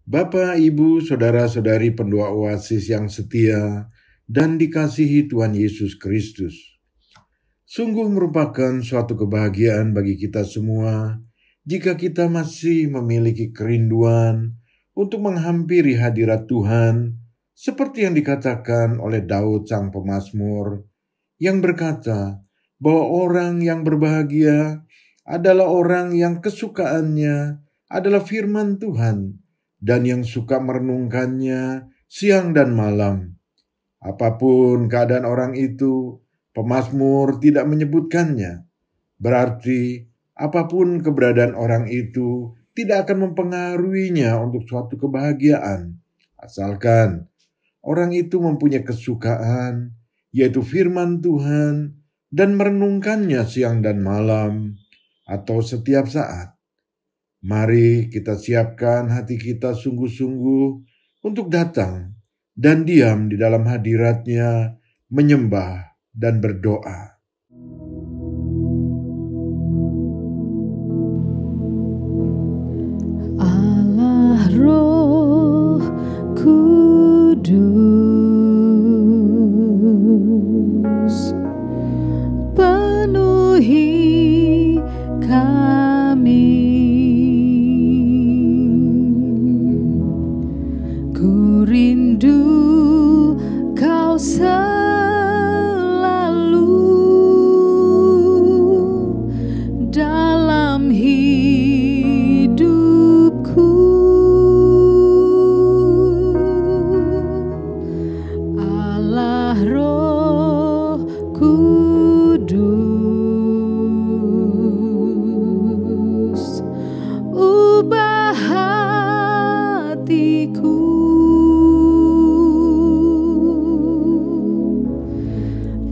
Bapak, Ibu, Saudara-saudari pendoa Oasis yang setia dan dikasihi Tuhan Yesus Kristus. Sungguh merupakan suatu kebahagiaan bagi kita semua jika kita masih memiliki kerinduan untuk menghampiri hadirat Tuhan, seperti yang dikatakan oleh Daud sang pemazmur, yang berkata bahwa orang yang berbahagia adalah orang yang kesukaannya adalah firman Tuhan, dan yang suka merenungkannya siang dan malam. Apapun keadaan orang itu, pemazmur tidak menyebutkannya. Berarti apapun keberadaan orang itu tidak akan mempengaruhinya untuk suatu kebahagiaan. Asalkan orang itu mempunyai kesukaan, yaitu firman Tuhan, dan merenungkannya siang dan malam, atau setiap saat. Mari kita siapkan hati kita sungguh-sungguh untuk datang dan diam di dalam hadirat-Nya, menyembah dan berdoa. Allah Roh Kudus, penuhi kami. Ku rindu Kau selalu dalam hidupku. Allah Roh Kudus, ubah hatiku,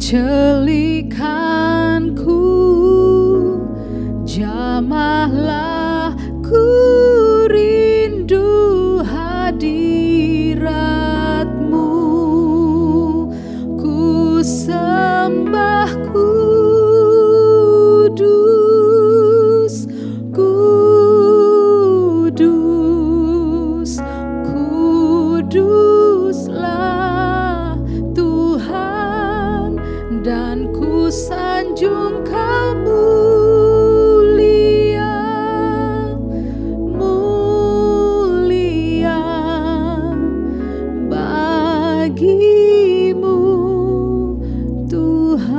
celikanku, jamahlah, ku rindu hadirat-Mu, ku sembah kudus, kudus, kuduslah Tuhan, dan ku sanjung Kau mulia, mulia bagi-Mu Tuhan.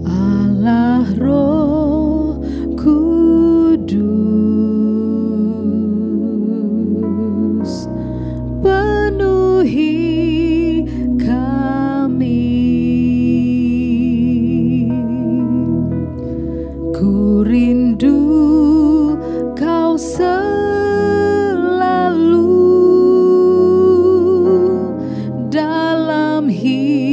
Allah Roh Kudus, penuhi kami. Ku rindu Kau selalu dalam hidupku.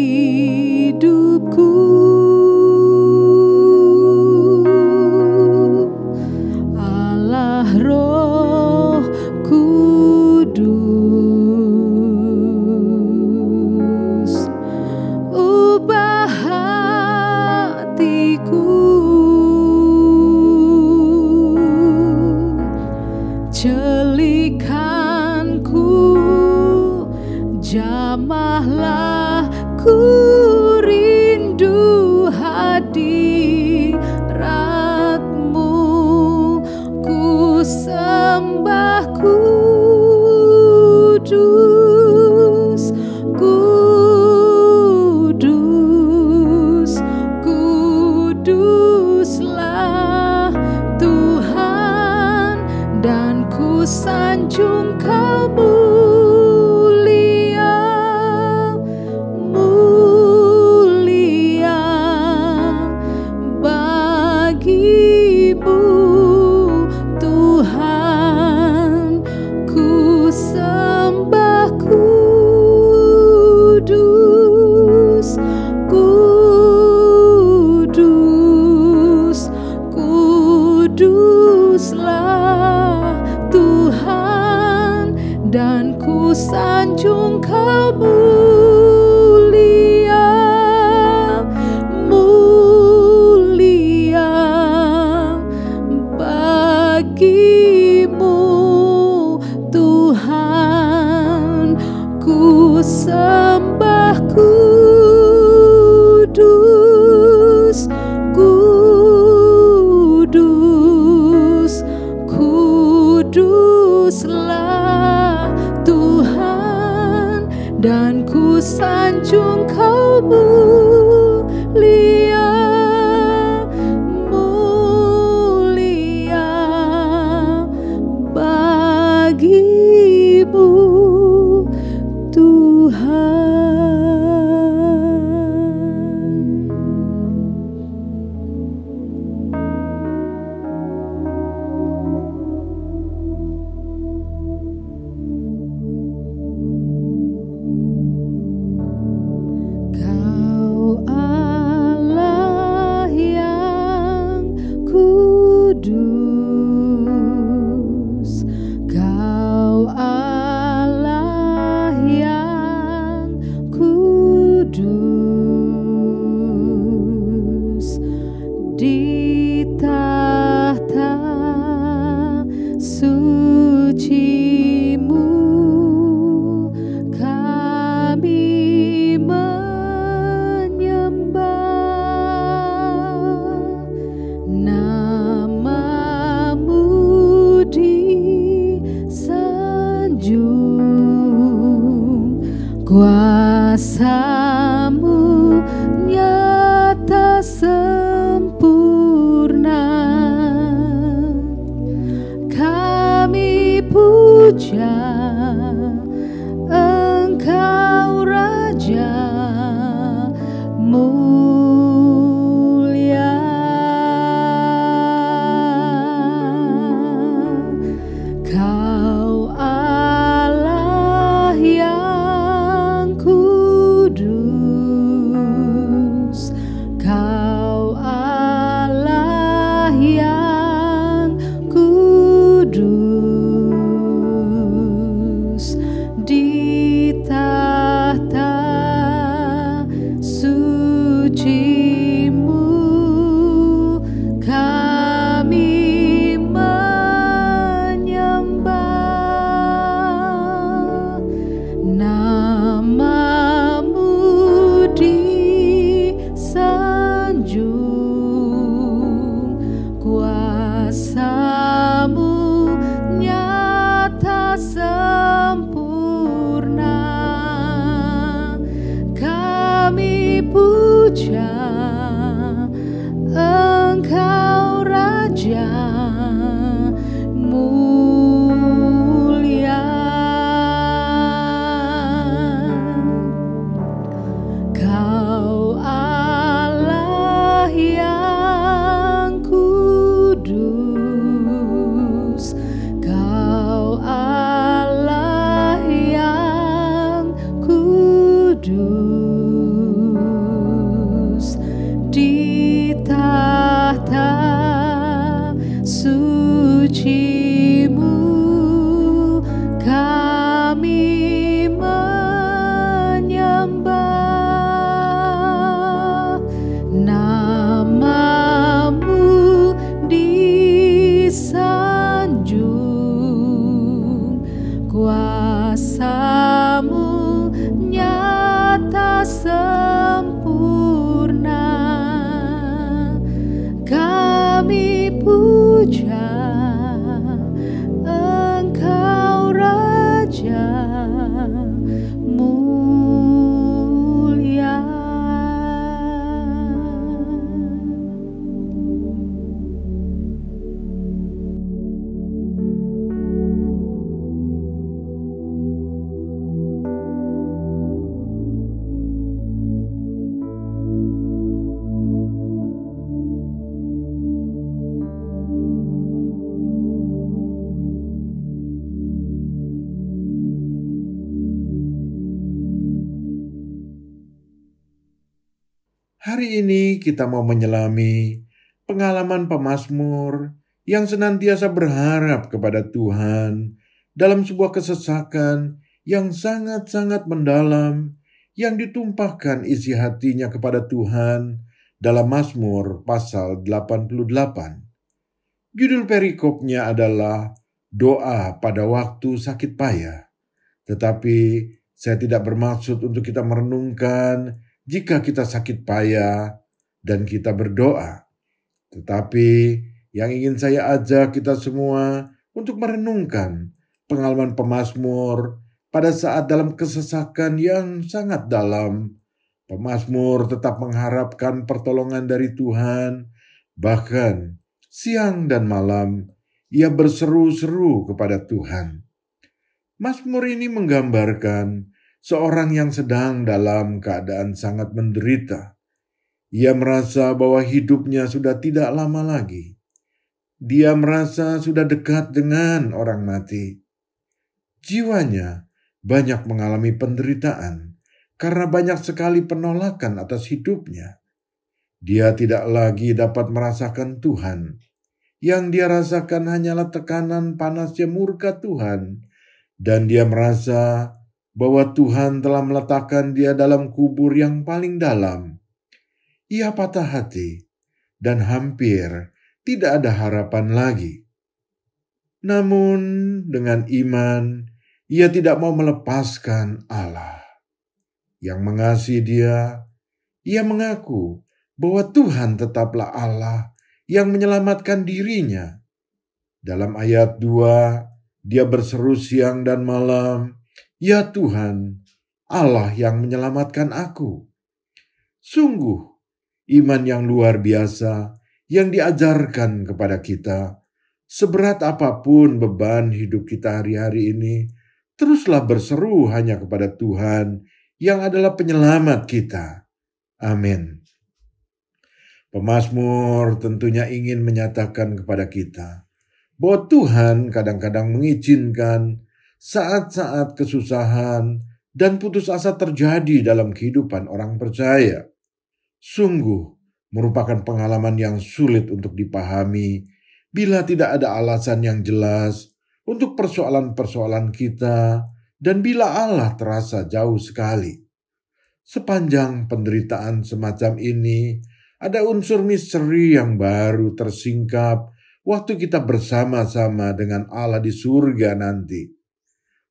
mulia. Kau Allah yang kudus, Kau Allah yang kudus, di tahta suci-Mu kami menyembah. Nama-Mu disanjung, kuasa-Mu nyata sempurna. Kami puja Engkau Raja mulia. Kau Allah yang kudus, Kau Allah yang kudus, di tahta suci-Mu kami menyembah. Nama-Mu disanjung, kuasa-Mu nyata sempurna. Kami puja Engkau Raja mulia. Hari ini kita mau menyelami pengalaman pemazmur yang senantiasa berharap kepada Tuhan dalam sebuah kesesakan yang sangat-sangat mendalam yang ditumpahkan isi hatinya kepada Tuhan dalam Mazmur pasal 88. Judul perikopnya adalah doa pada waktu sakit payah. Tetapi saya tidak bermaksud untuk kita merenungkan jika kita sakit payah dan kita berdoa. Tetapi yang ingin saya ajak kita semua untuk merenungkan pengalaman pemazmur pada saat dalam kesesakan yang sangat dalam. Pemazmur tetap mengharapkan pertolongan dari Tuhan, bahkan siang dan malam ia berseru-seru kepada Tuhan. Mazmur ini menggambarkan seorang yang sedang dalam keadaan sangat menderita. Ia merasa bahwa hidupnya sudah tidak lama lagi. Dia merasa sudah dekat dengan orang mati. Jiwanya banyak mengalami penderitaan karena banyak sekali penolakan atas hidupnya. Dia tidak lagi dapat merasakan Tuhan. Yang dia rasakan hanyalah tekanan panasnya murka Tuhan. Dan dia merasa bahwa Tuhan telah meletakkan dia dalam kubur yang paling dalam. Ia patah hati dan hampir tidak ada harapan lagi. Namun dengan iman, ia tidak mau melepaskan Allah yang mengasihi dia. Ia mengaku bahwa Tuhan tetaplah Allah yang menyelamatkan dirinya. Dalam ayat 2, dia berseru siang dan malam, "Ya Tuhan, Allah yang menyelamatkan aku." Sungguh, iman yang luar biasa yang diajarkan kepada kita. Seberat apapun beban hidup kita hari-hari ini, teruslah berseru hanya kepada Tuhan yang adalah penyelamat kita. Amin. Pemazmur tentunya ingin menyatakan kepada kita bahwa Tuhan kadang-kadang mengizinkan saat-saat kesusahan dan putus asa terjadi dalam kehidupan orang percaya. Sungguh merupakan pengalaman yang sulit untuk dipahami bila tidak ada alasan yang jelas untuk persoalan-persoalan kita dan bila Allah terasa jauh sekali. Sepanjang penderitaan semacam ini, ada unsur misteri yang baru tersingkap waktu kita bersama-sama dengan Allah di surga nanti.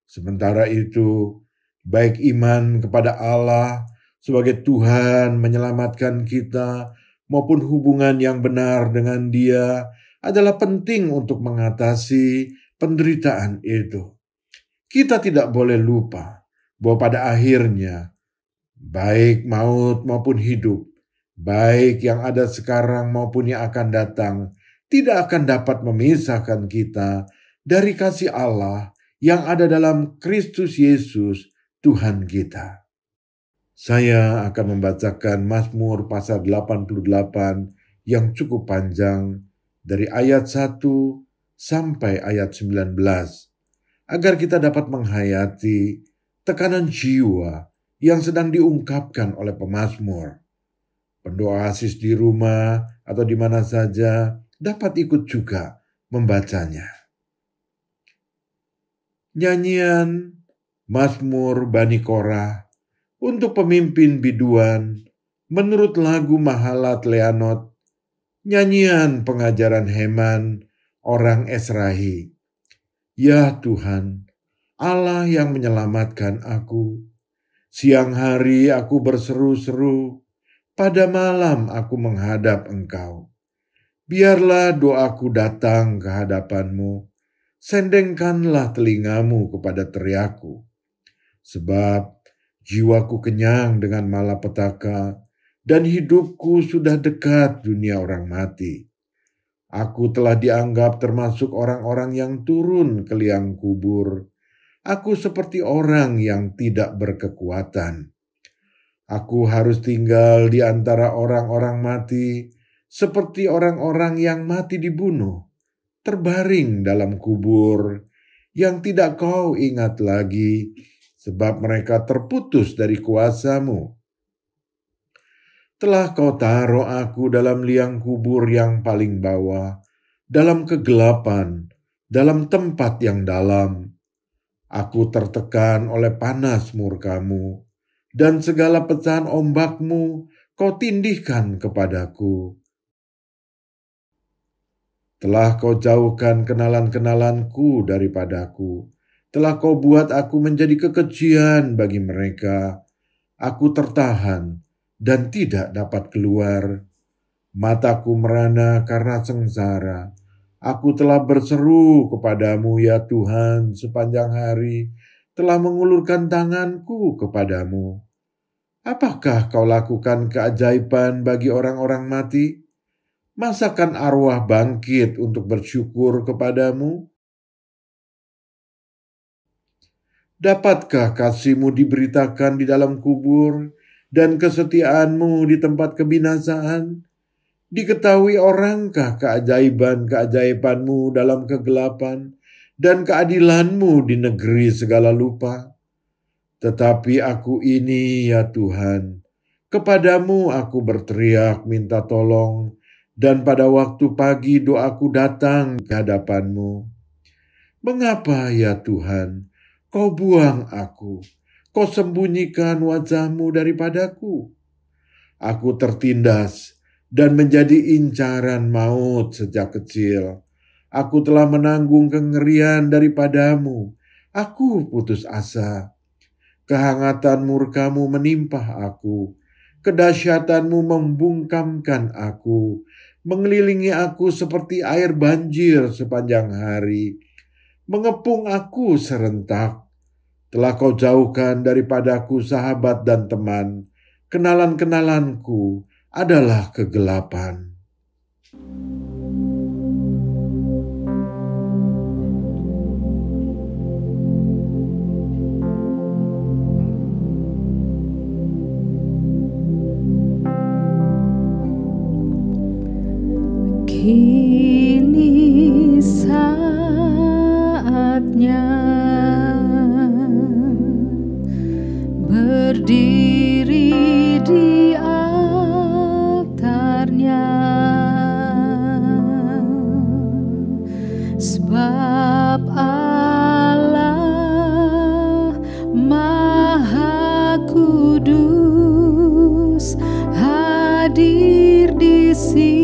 Sementara itu, baik iman kepada Allah sebagai Tuhan menyelamatkan kita maupun hubungan yang benar dengan Dia adalah penting untuk mengatasi penderitaan itu. Kita tidak boleh lupa bahwa pada akhirnya, baik maut maupun hidup, baik yang ada sekarang maupun yang akan datang, tidak akan dapat memisahkan kita dari kasih Allah yang ada dalam Kristus Yesus, Tuhan kita. Saya akan membacakan Mazmur pasal 88 yang cukup panjang dari ayat 1 sampai ayat 19, agar kita dapat menghayati tekanan jiwa yang sedang diungkapkan oleh pemazmur. Pendoa asis di rumah atau di mana saja dapat ikut juga membacanya. Nyanyian Mazmur Bani Korah untuk pemimpin biduan menurut lagu Mahalat Leanot, nyanyian pengajaran Heman orang Esrahi. Ya Tuhan, Allah yang menyelamatkan aku, siang hari aku berseru-seru, pada malam aku menghadap Engkau. Biarlah doaku datang ke hadapan-Mu, sendengkanlah telingamu kepada teriakku. Sebab jiwaku kenyang dengan malapetaka, dan hidupku sudah dekat dunia orang mati. Aku telah dianggap termasuk orang-orang yang turun ke liang kubur. Aku seperti orang yang tidak berkekuatan. Aku harus tinggal di antara orang-orang mati, seperti orang-orang yang mati dibunuh, terbaring dalam kubur yang tidak Kau ingat lagi, sebab mereka terputus dari kuasa-Mu. Telah Kau taruh aku dalam liang kubur yang paling bawah, dalam kegelapan, dalam tempat yang dalam. Aku tertekan oleh panas murka-Mu, dan segala pecahan ombak-Mu Kau tindihkan kepadaku. Telah Kau jauhkan kenalan-kenalanku daripadaku. Telah Kau buat aku menjadi kekejian bagi mereka. Aku tertahan dan tidak dapat keluar. Mataku merana karena sengsara. Aku telah berseru kepadamu ya Tuhan sepanjang hari, telah mengulurkan tanganku kepadamu. Apakah Kau lakukan keajaiban bagi orang-orang mati? Masakan arwah bangkit untuk bersyukur kepadamu? Dapatkah kasih-Mu diberitakan di dalam kubur dan kesetiaan-Mu di tempat kebinasaan? Diketahui orangkah keajaiban-keajaiban-Mu dalam kegelapan dan keadilan-Mu di negeri segala lupa? Tetapi aku ini ya Tuhan, kepadamu aku berteriak minta tolong, dan pada waktu pagi doaku datang ke hadapan-Mu. Mengapa ya Tuhan, Kau buang aku? Kau sembunyikan wajah-Mu daripadaku? Aku tertindas dan menjadi incaran maut sejak kecil. Aku telah menanggung kengerian daripadamu. Aku putus asa. Kehangatan murka-Mu menimpa aku. Kedahsyatan-Mu membungkamkan aku. Mengelilingi aku seperti air banjir sepanjang hari. Mengepung aku serentak. Telah Kau jauhkan daripadaku sahabat dan teman. Kenalan-kenalanku adalah kegelapan. Kini saatnya berdiri di altarnya, sebab Allah Maha Kudus hadir di sini.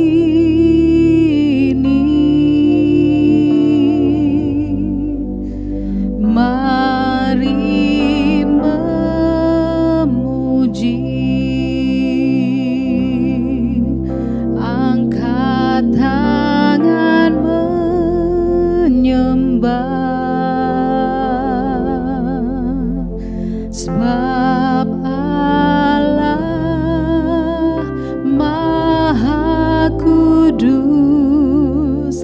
Mari memuji, angkat tangan menyembah, sebab Allah Maha Kudus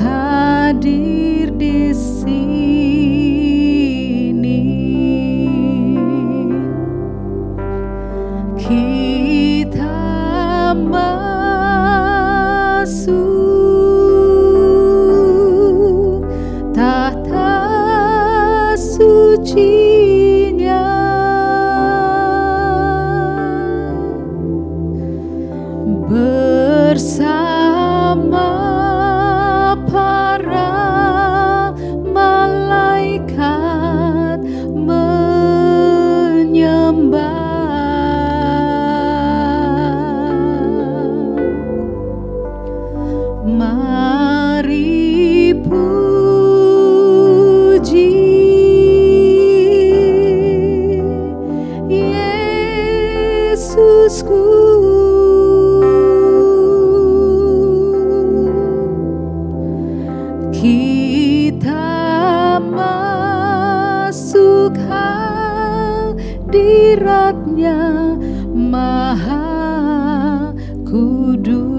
hadir di sini. Kita masuk tahta sucinya, bersama para malaikat menyembah. Mari puji Yesusku, kita masuk hadiratnya Maha Kudus.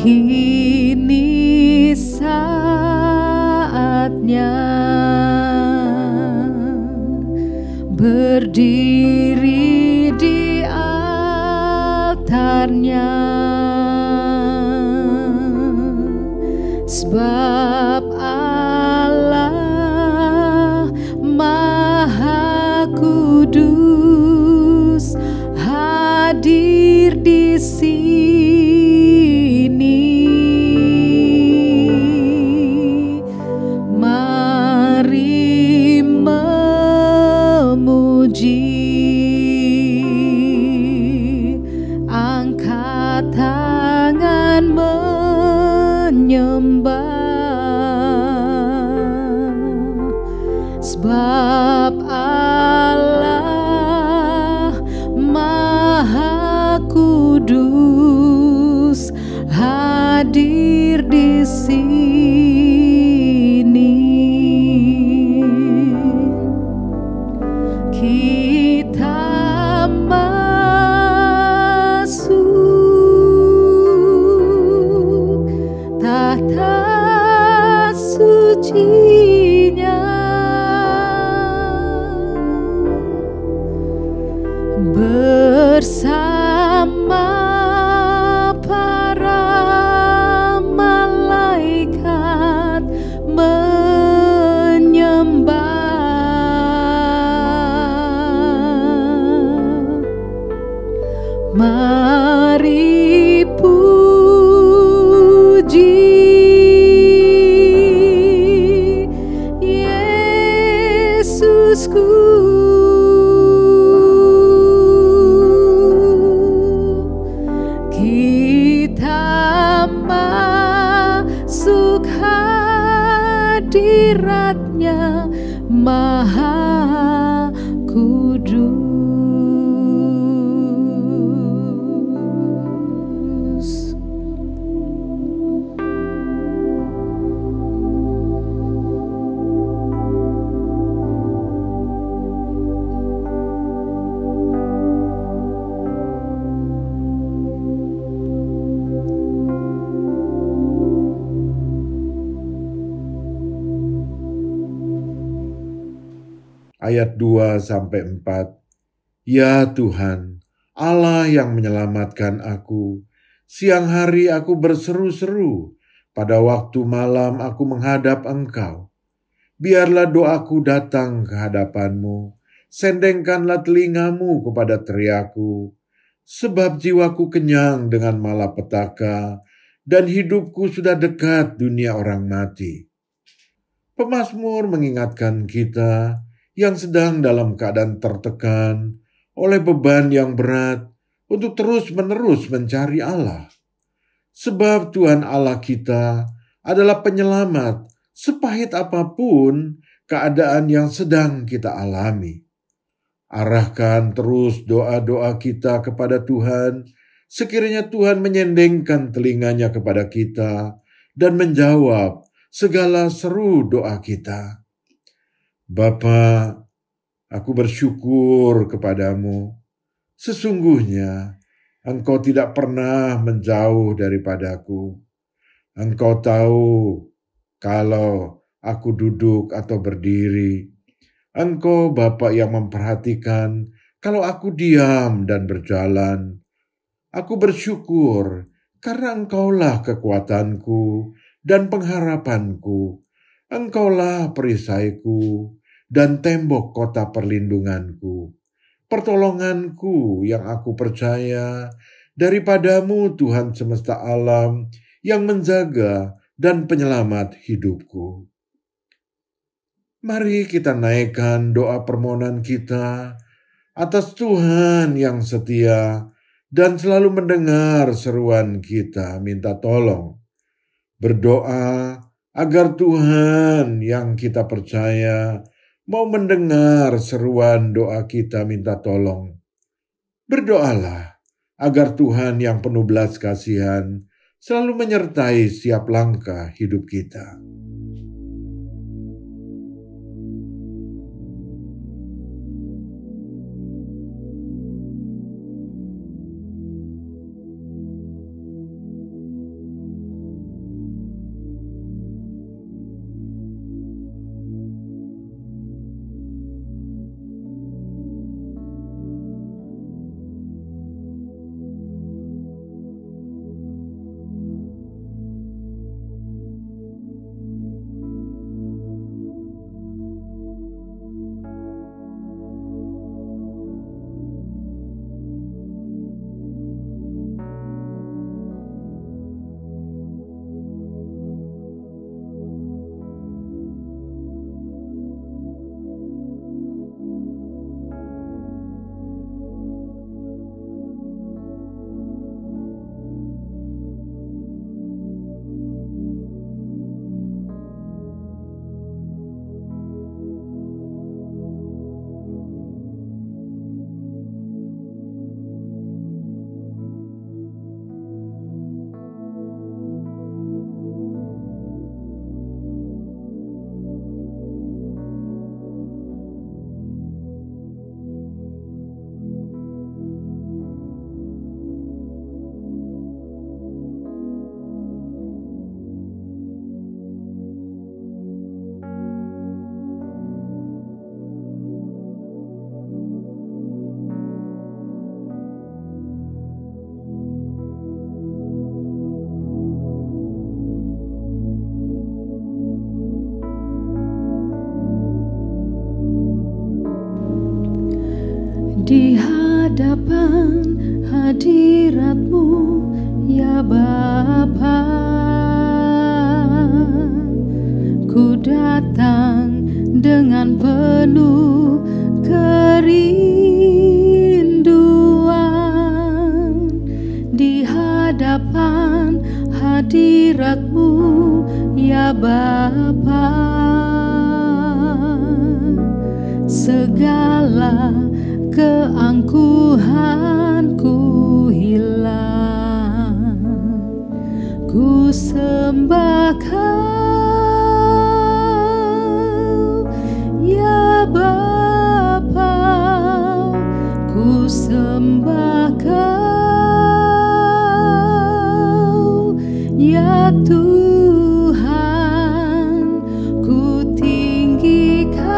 Kini saatnya berdiri di altarnya, sebab Allah Maha Kudus hadir di sini. Mari memuji, angkat tangan menyembah, sebab Allah Maha Kudus hadir di sini. Kita masuk tahta sucinya, bersama para malaikat menyembah. Mari puji Yesusku, kita masuk hadiratnya Maha Kudus. Ayat 2-4. Ya Tuhan, Allah yang menyelamatkan aku. Siang hari aku berseru-seru, pada waktu malam aku menghadap Engkau. Biarlah doaku datang ke hadapan-Mu, sendengkanlah telingamu kepada teriaku, sebab jiwaku kenyang dengan malapetaka, dan hidupku sudah dekat dunia orang mati. Pemazmur mengingatkan kita yang sedang dalam keadaan tertekan oleh beban yang berat untuk terus-menerus mencari Allah. Sebab Tuhan Allah kita adalah penyelamat sepahit apapun keadaan yang sedang kita alami. Arahkan terus doa-doa kita kepada Tuhan, sekiranya Tuhan menyendengkan telinganya kepada kita dan menjawab segala seru doa kita. Bapa, aku bersyukur kepadamu. Sesungguhnya Engkau tidak pernah menjauh daripadaku. Engkau tahu kalau aku duduk atau berdiri. Engkau Bapa yang memperhatikan kalau aku diam dan berjalan. Aku bersyukur karena Engkaulah kekuatanku dan pengharapanku. Engkaulah perisaiku dan tembok kota perlindunganku. Pertolonganku yang aku percaya daripadamu, Tuhan semesta alam, yang menjaga dan penyelamat hidupku. Mari kita naikkan doa permohonan kita atas Tuhan yang setia dan selalu mendengar seruan kita minta tolong. Berdoa agar Tuhan yang kita percaya mau mendengar seruan doa kita minta tolong. Berdoalah agar Tuhan yang penuh belas kasihan selalu menyertai setiap langkah hidup kita. Di hadapan hadirat-Mu, ya Bapa, ku datang dengan penuh kerinduan. Di hadapan hadirat-Mu, ya Bapa, segala keangkuhanku hilang, ku sembah Kau, ya Bapa, ku sembah Kau, ya Tuhan, ku tinggikan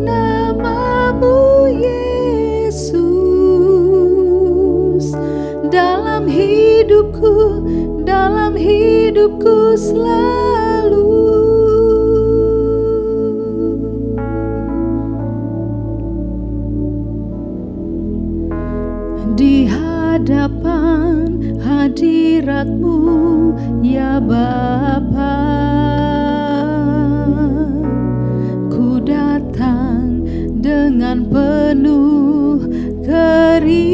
namamu Yesus. hadapan hadirat-Mu ya Bapa. Ku datang dengan penuh kerinduan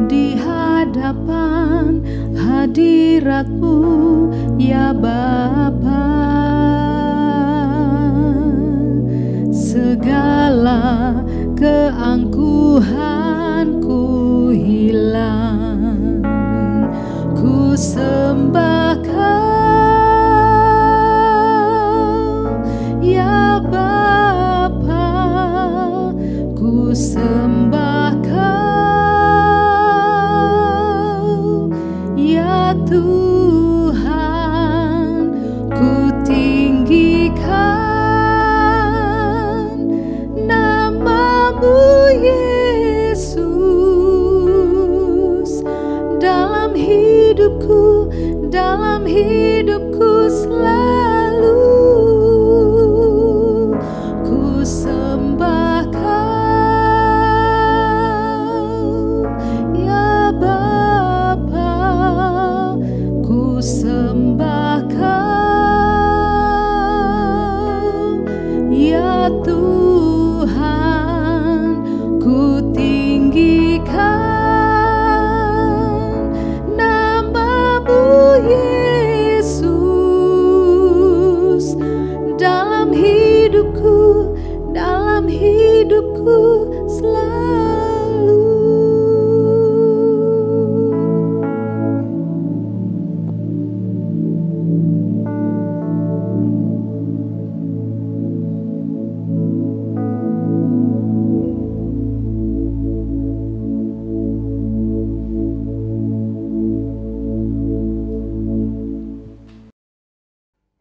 di hadapan hadirat-Mu ya Bapa. Segala keangkuhanku hilang, ku sembah Kau ya Bapa, ku sembah Kau ya Tuhan, ku tinggikan nama-Mu Yesus dalam hidupku selalu. Ku sembah Kau ya Bapa, ku sembah Kau ya Tuhan, ku tinggikan nama-Mu Yesus dalam hidupku selalu.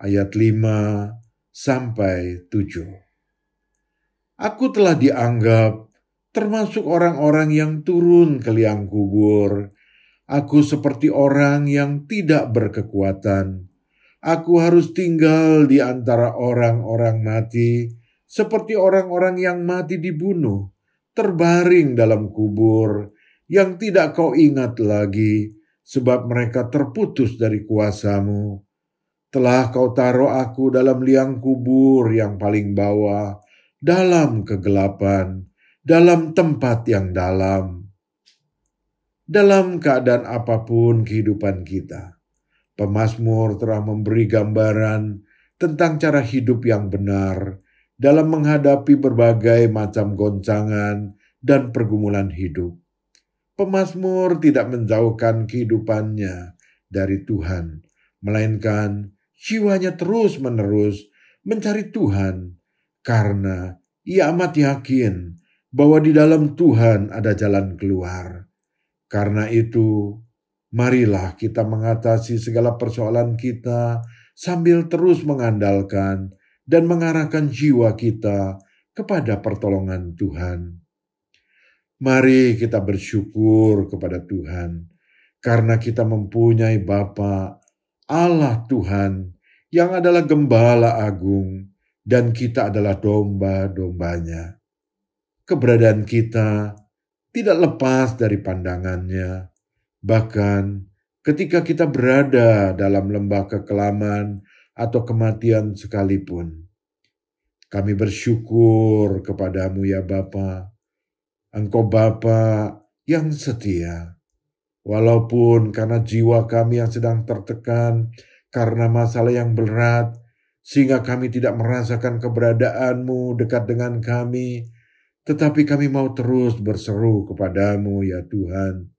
Ayat 5 sampai 7. Aku telah dianggap termasuk orang-orang yang turun ke liang kubur. Aku seperti orang yang tidak berkekuatan. Aku harus tinggal di antara orang-orang mati, seperti orang-orang yang mati dibunuh, terbaring dalam kubur, yang tidak Kau ingat lagi, sebab mereka terputus dari kuasa-Mu. Telah Kau taruh aku dalam liang kubur yang paling bawah, dalam kegelapan, dalam tempat yang dalam. Dalam keadaan apapun kehidupan kita, pemazmur telah memberi gambaran tentang cara hidup yang benar dalam menghadapi berbagai macam goncangan dan pergumulan hidup. Pemazmur tidak menjauhkan kehidupannya dari Tuhan, melainkan jiwanya terus-menerus mencari Tuhan karena ia amat yakin bahwa di dalam Tuhan ada jalan keluar. Karena itu, marilah kita mengatasi segala persoalan kita sambil terus mengandalkan dan mengarahkan jiwa kita kepada pertolongan Tuhan. Mari kita bersyukur kepada Tuhan karena kita mempunyai Bapa, Allah Tuhan, yang adalah Gembala Agung, dan kita adalah domba-dombanya. Keberadaan kita tidak lepas dari pandangannya, bahkan ketika kita berada dalam lembah kekelaman atau kematian sekalipun. Kami bersyukur kepadamu ya Bapa. Engkau Bapa yang setia. Walaupun karena jiwa kami yang sedang tertekan karena masalah yang berat, sehingga kami tidak merasakan keberadaan-Mu dekat dengan kami, tetapi kami mau terus berseru kepadamu ya Tuhan.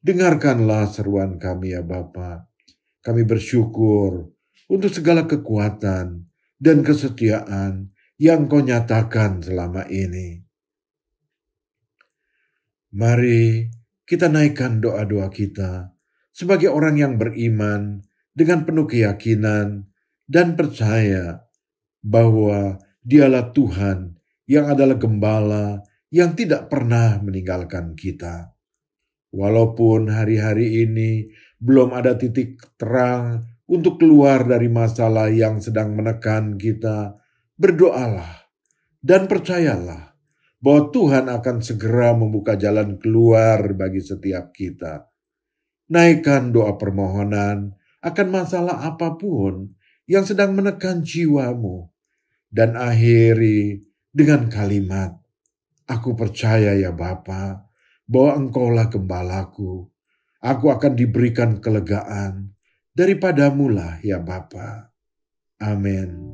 Dengarkanlah seruan kami ya Bapa. Kami bersyukur untuk segala kekuatan dan kesetiaan yang Kau nyatakan selama ini. Mari kita naikkan doa-doa kita sebagai orang yang beriman dengan penuh keyakinan dan percaya bahwa Dialah Tuhan yang adalah Gembala yang tidak pernah meninggalkan kita. Walaupun hari-hari ini belum ada titik terang untuk keluar dari masalah yang sedang menekan kita, berdoalah dan percayalah bahwa Tuhan akan segera membuka jalan keluar bagi setiap kita. Naikkan doa permohonan akan masalah apapun yang sedang menekan jiwamu, dan akhiri dengan kalimat, "Aku percaya ya Bapa, bahwa Engkaulah gembalaku. Aku akan diberikan kelegaan daripadamu-lah ya Bapa." Amin.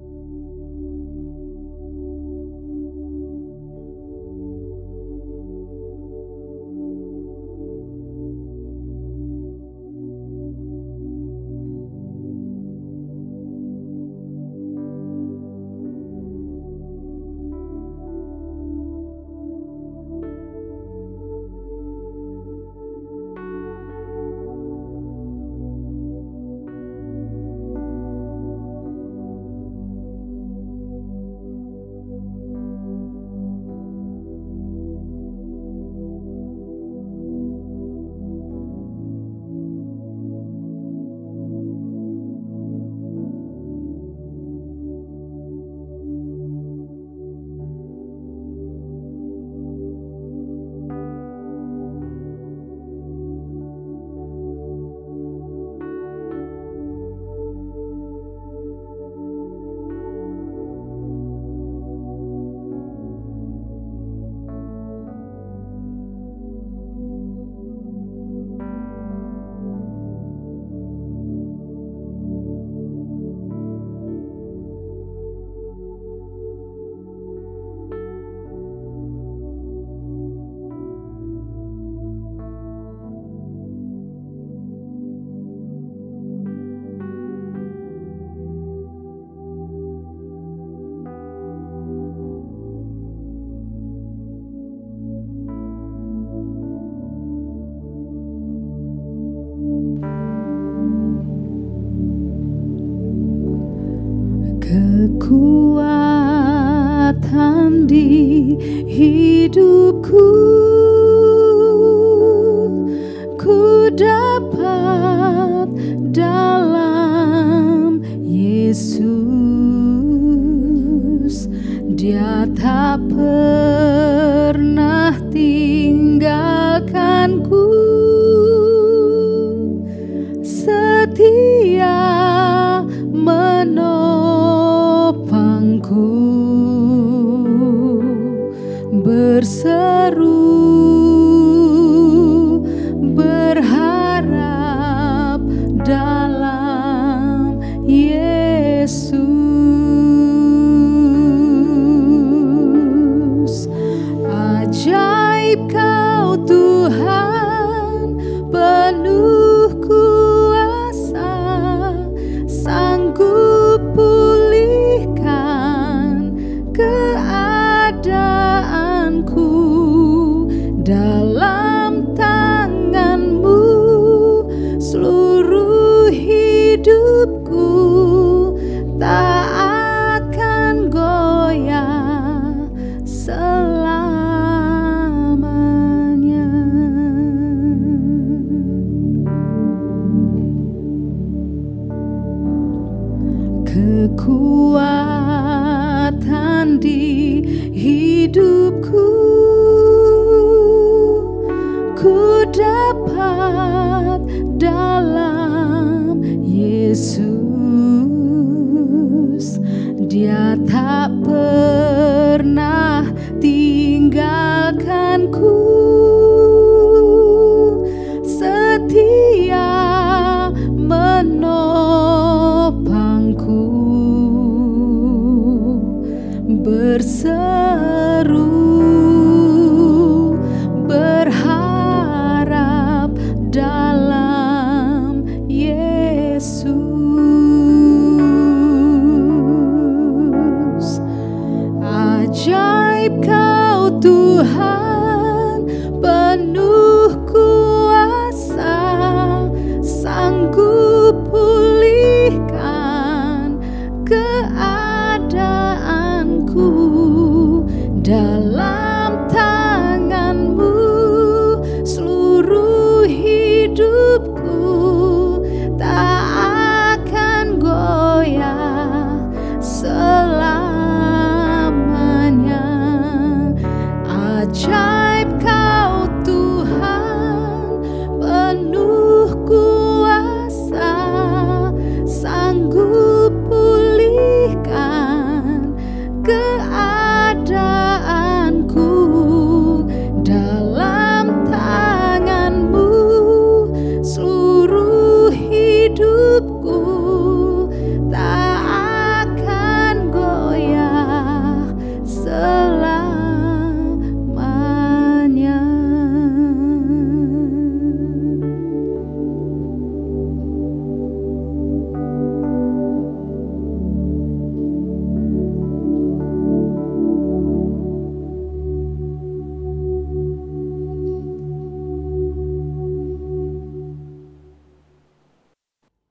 Kekuatan di hidupku, ku dapat dalam Yesus. Dia tak pernah tinggalkanku, setia menopangku, berseru berharap dalam Yesus. Ajaib Kau Tuhan, penuh kuasa, sanggup pulihkan keadaanku. Dalam tangan-Mu seluruh hidupku tak akan goyah selamanya. Kekuatan di hidupku, ku dapat dalam Yesus. Dia tak pernah tinggalkanku, setia menopangku, berseru berharap dalam Yesus.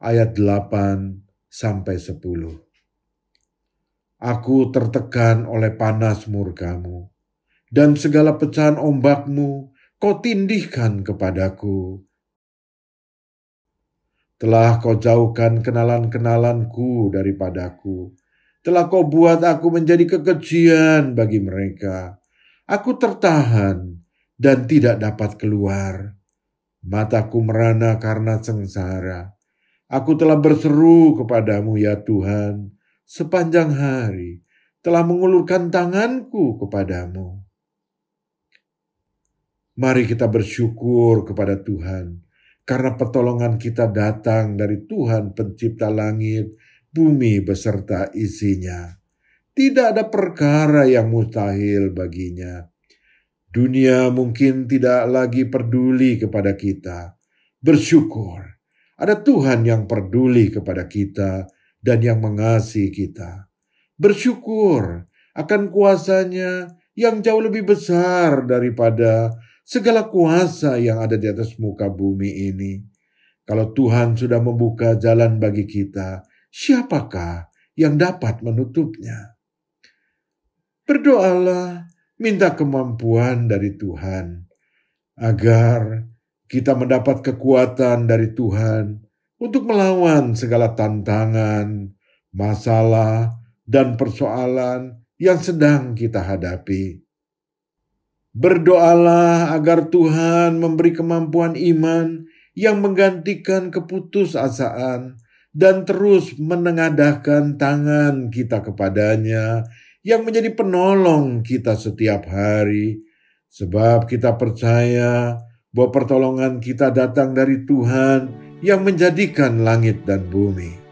ayat 8-10. Aku tertekan oleh panas murkamu, dan segala pecahan ombakmu kau tindihkan kepadaku. Telah kau jauhkan kenalan-kenalanku daripadaku. Telah kau buat aku menjadi kekejian bagi mereka. Aku tertahan dan tidak dapat keluar. Mataku merana karena sengsara. Aku telah berseru kepadamu ya Tuhan, sepanjang hari telah mengulurkan tanganku kepadamu. Mari kita bersyukur kepada Tuhan, karena pertolongan kita datang dari Tuhan pencipta langit, bumi beserta isinya. Tidak ada perkara yang mustahil baginya. Dunia mungkin tidak lagi peduli kepada kita. Bersyukur, ada Tuhan yang peduli kepada kita dan yang mengasihi kita. Bersyukur akan kuasanya yang jauh lebih besar daripada segala kuasa yang ada di atas muka bumi ini. Kalau Tuhan sudah membuka jalan bagi kita, siapakah yang dapat menutupnya? Berdoalah, minta kemampuan dari Tuhan, agar kita mendapat kekuatan dari Tuhan untuk melawan segala tantangan, masalah, dan persoalan yang sedang kita hadapi. Berdoalah agar Tuhan memberi kemampuan iman yang menggantikan keputusasaan dan terus menengadahkan tangan kita kepadanya yang menjadi penolong kita setiap hari. Sebab kita percaya bahwa pertolongan kita datang dari Tuhan yang menjadikan langit dan bumi.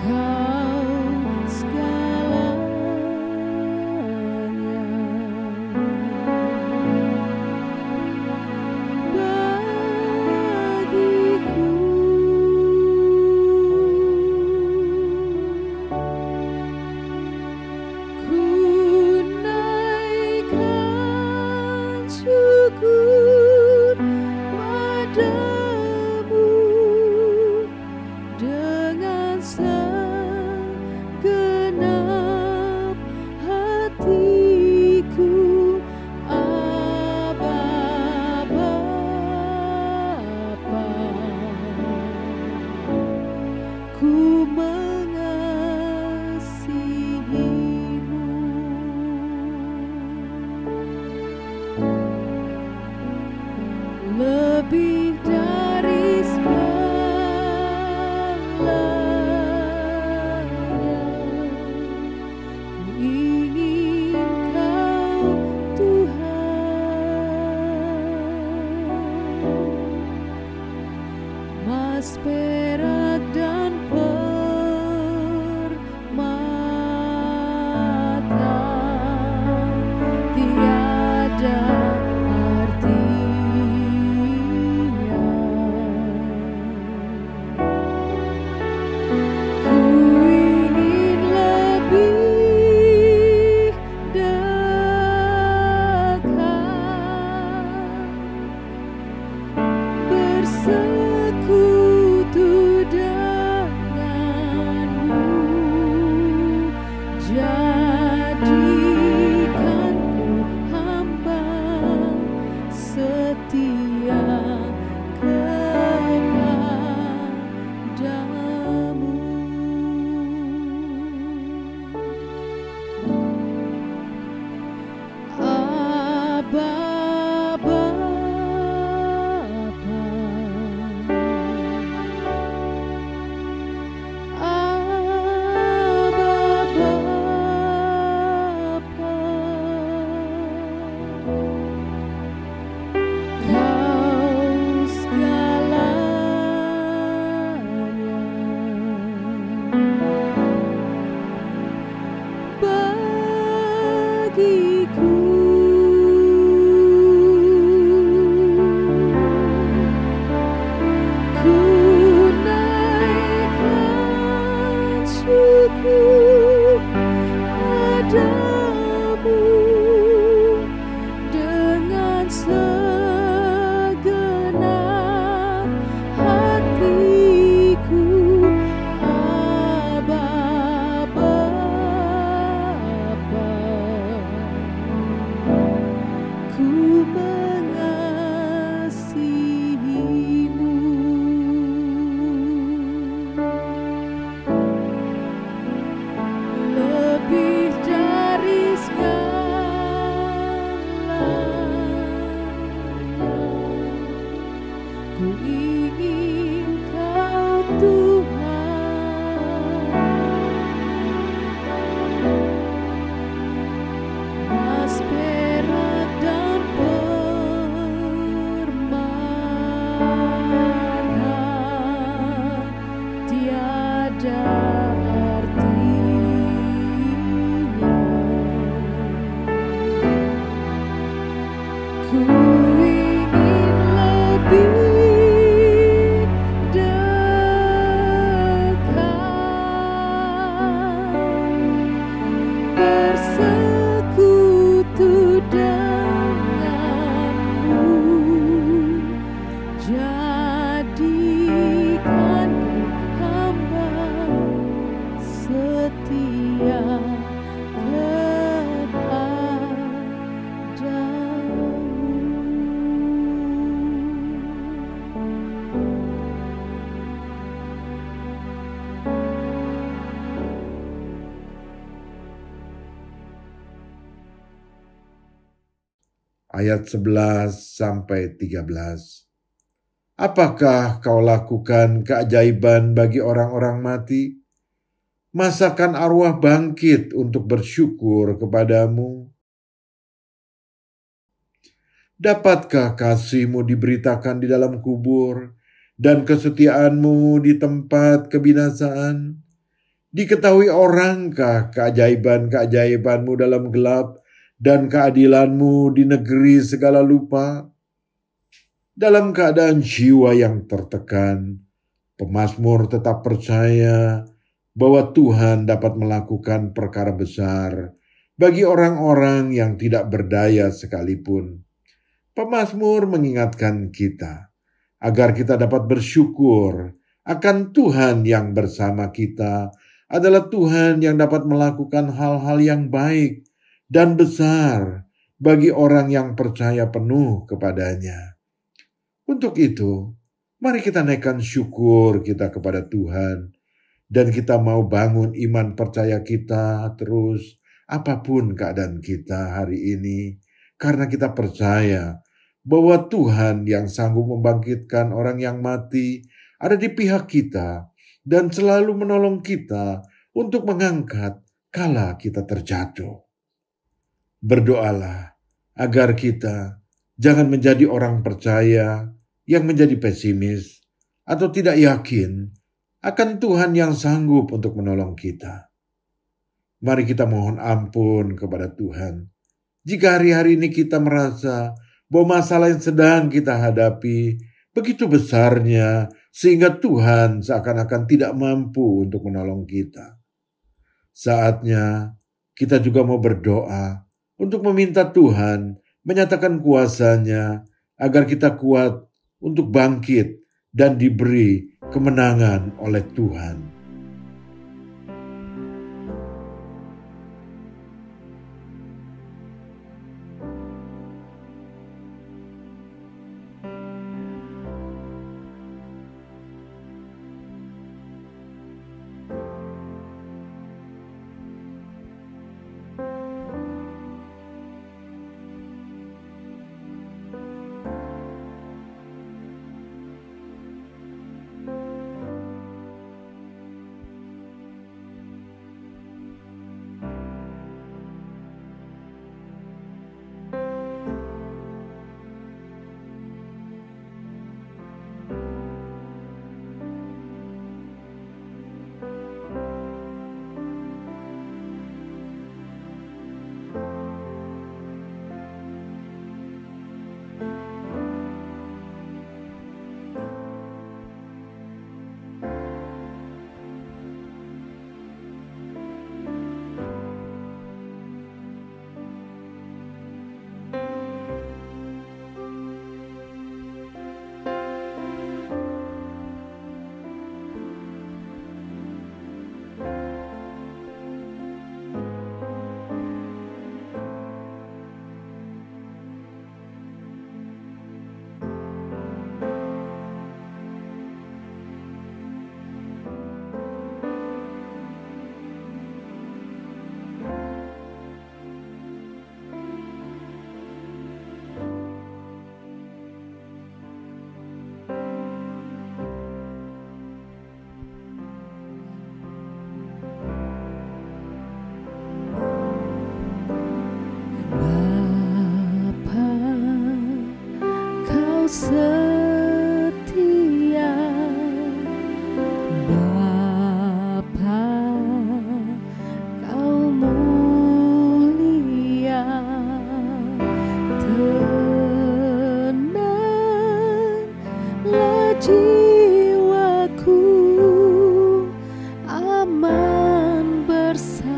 Kau segalanya. lebih dari segalanya. Ku ingin Kau Tuhan, emas, perak, dan permata tiada artinya. Ku ingin lebih dekat, bersekutu denganmu. Jadikan ku hamba setia kepadamu. Abba Bapa, Abba Bapa, Kau segalanya bagiku. Ku naikkan syukur padamu dengan segenap hatiku. Abba Bapa, ku mengasihimu. Lebih dari segalanya, ku ingin Kau Tuhan, emas, perak, dan permata tiada artinya. Ku ingin lebih dekat, bersekutu denganmu. Jadikan ku hamba setia Ayat 11 sampai 13. Apakah Kau lakukan keajaiban bagi orang-orang mati? Masakan arwah bangkit untuk bersyukur kepadamu? Dapatkah kasih-Mu diberitakan di dalam kubur dan kesetiaan-Mu di tempat kebinasaan? Diketahui orangkah keajaiban-keajaiban-Mu dalam gelap dan keadilan-Mu di negeri segala lupa? Dalam keadaan jiwa yang tertekan, pemazmur tetap percaya bahwa Tuhan dapat melakukan perkara besar bagi orang-orang yang tidak berdaya sekalipun. Pemazmur mengingatkan kita agar kita dapat bersyukur akan Tuhan yang bersama kita adalah Tuhan yang dapat melakukan hal-hal yang baik dan besar bagi orang yang percaya penuh kepadanya. Untuk itu, mari kita naikkan syukur kita kepada Tuhan, dan kita mau bangun iman percaya kita terus apapun keadaan kita hari ini, karena kita percaya bahwa Tuhan yang sanggup membangkitkan orang yang mati ada di pihak kita dan selalu menolong kita untuk mengangkat kala kita terjatuh. Berdoalah agar kita jangan menjadi orang percaya yang menjadi pesimis atau tidak yakin akan Tuhan yang sanggup untuk menolong kita. Mari kita mohon ampun kepada Tuhan jika hari-hari ini kita merasa bahwa masalah yang sedang kita hadapi begitu besarnya sehingga Tuhan seakan-akan tidak mampu untuk menolong kita. Saatnya kita juga mau berdoa untuk meminta Tuhan menyatakan kuasa-Nya agar kita kuat untuk bangkit dan diberi kemenangan oleh Tuhan. Setia Bapa, Kau mulia, tenanglah jiwaku, aman bersamamu.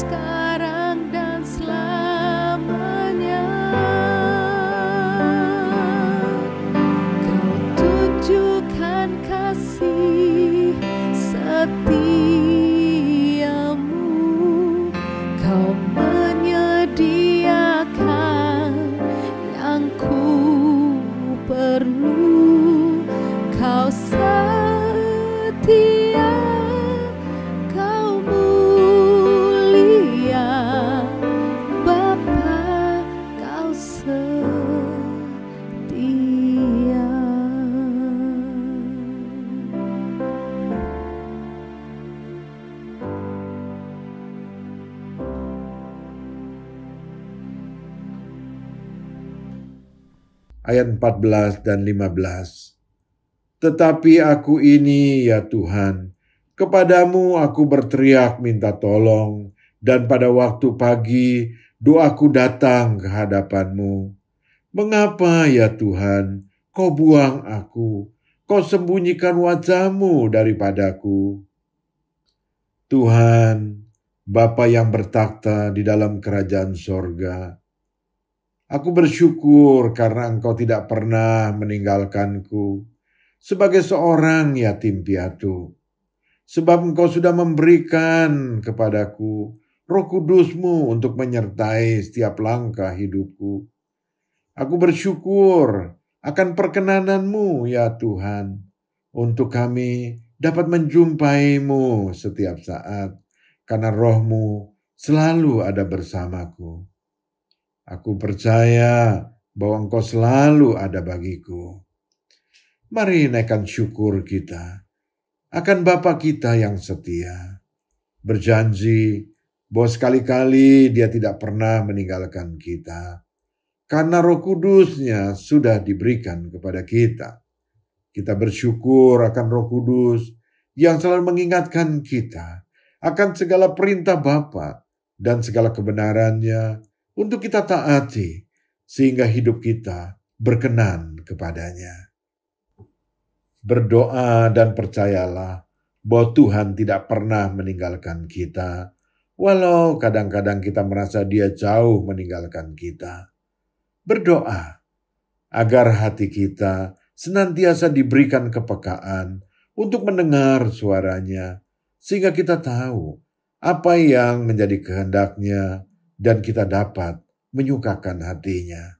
sekarang dan selamanya. Kau tunjukkan kasih setiamu, Kau menyediakan yang ku perlu. Kau setia, Kau mulia, Bapa, Kau setia. Ayat 14 dan 15. Tetapi aku ini, ya Tuhan, kepadamu aku berteriak minta tolong, dan pada waktu pagi doaku datang ke hadapanmu. Mengapa, ya Tuhan, kau buang aku, kau sembunyikan wajahmu daripadaku? Tuhan, Bapa yang bertakhta di dalam kerajaan sorga, aku bersyukur karena Engkau tidak pernah meninggalkanku sebagai seorang yatim piatu. Sebab Engkau sudah memberikan kepadaku Roh Kudus-Mu untuk menyertai setiap langkah hidupku. Aku bersyukur akan perkenanan-Mu, ya Tuhan, untuk kami dapat menjumpai-Mu setiap saat, karena Roh-Mu selalu ada bersamaku. Aku percaya bahwa Engkau selalu ada bagiku. Mari naikkan syukur kita akan Bapa kita yang setia. Berjanji bahwa sekali-kali Dia tidak pernah meninggalkan kita. Karena Roh Kudus-Nya sudah diberikan kepada kita. Kita bersyukur akan Roh Kudus yang selalu mengingatkan kita akan segala perintah Bapa dan segala kebenaran-Nya untuk kita taati, sehingga hidup kita berkenan kepadanya. Berdoa dan percayalah bahwa Tuhan tidak pernah meninggalkan kita, walau kadang-kadang kita merasa Dia jauh meninggalkan kita. Berdoa agar hati kita senantiasa diberikan kepekaan untuk mendengar suaranya, sehingga kita tahu apa yang menjadi kehendak-Nya dan kita dapat menyukakan hati-Nya.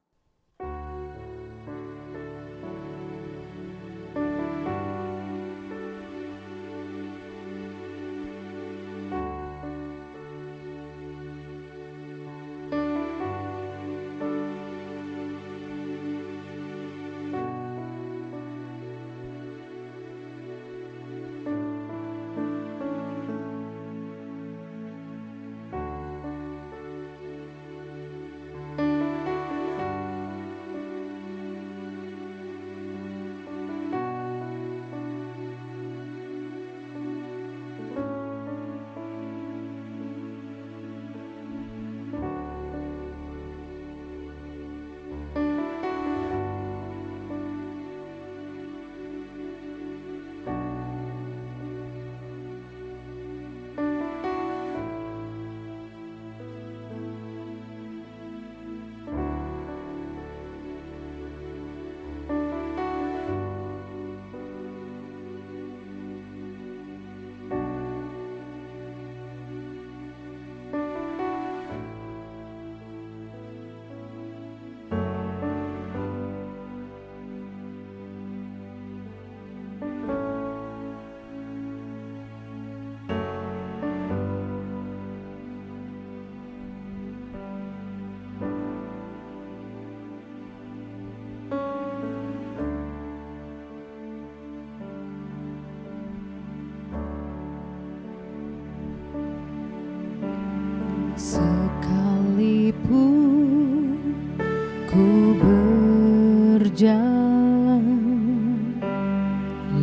Sekalipun ku berjalan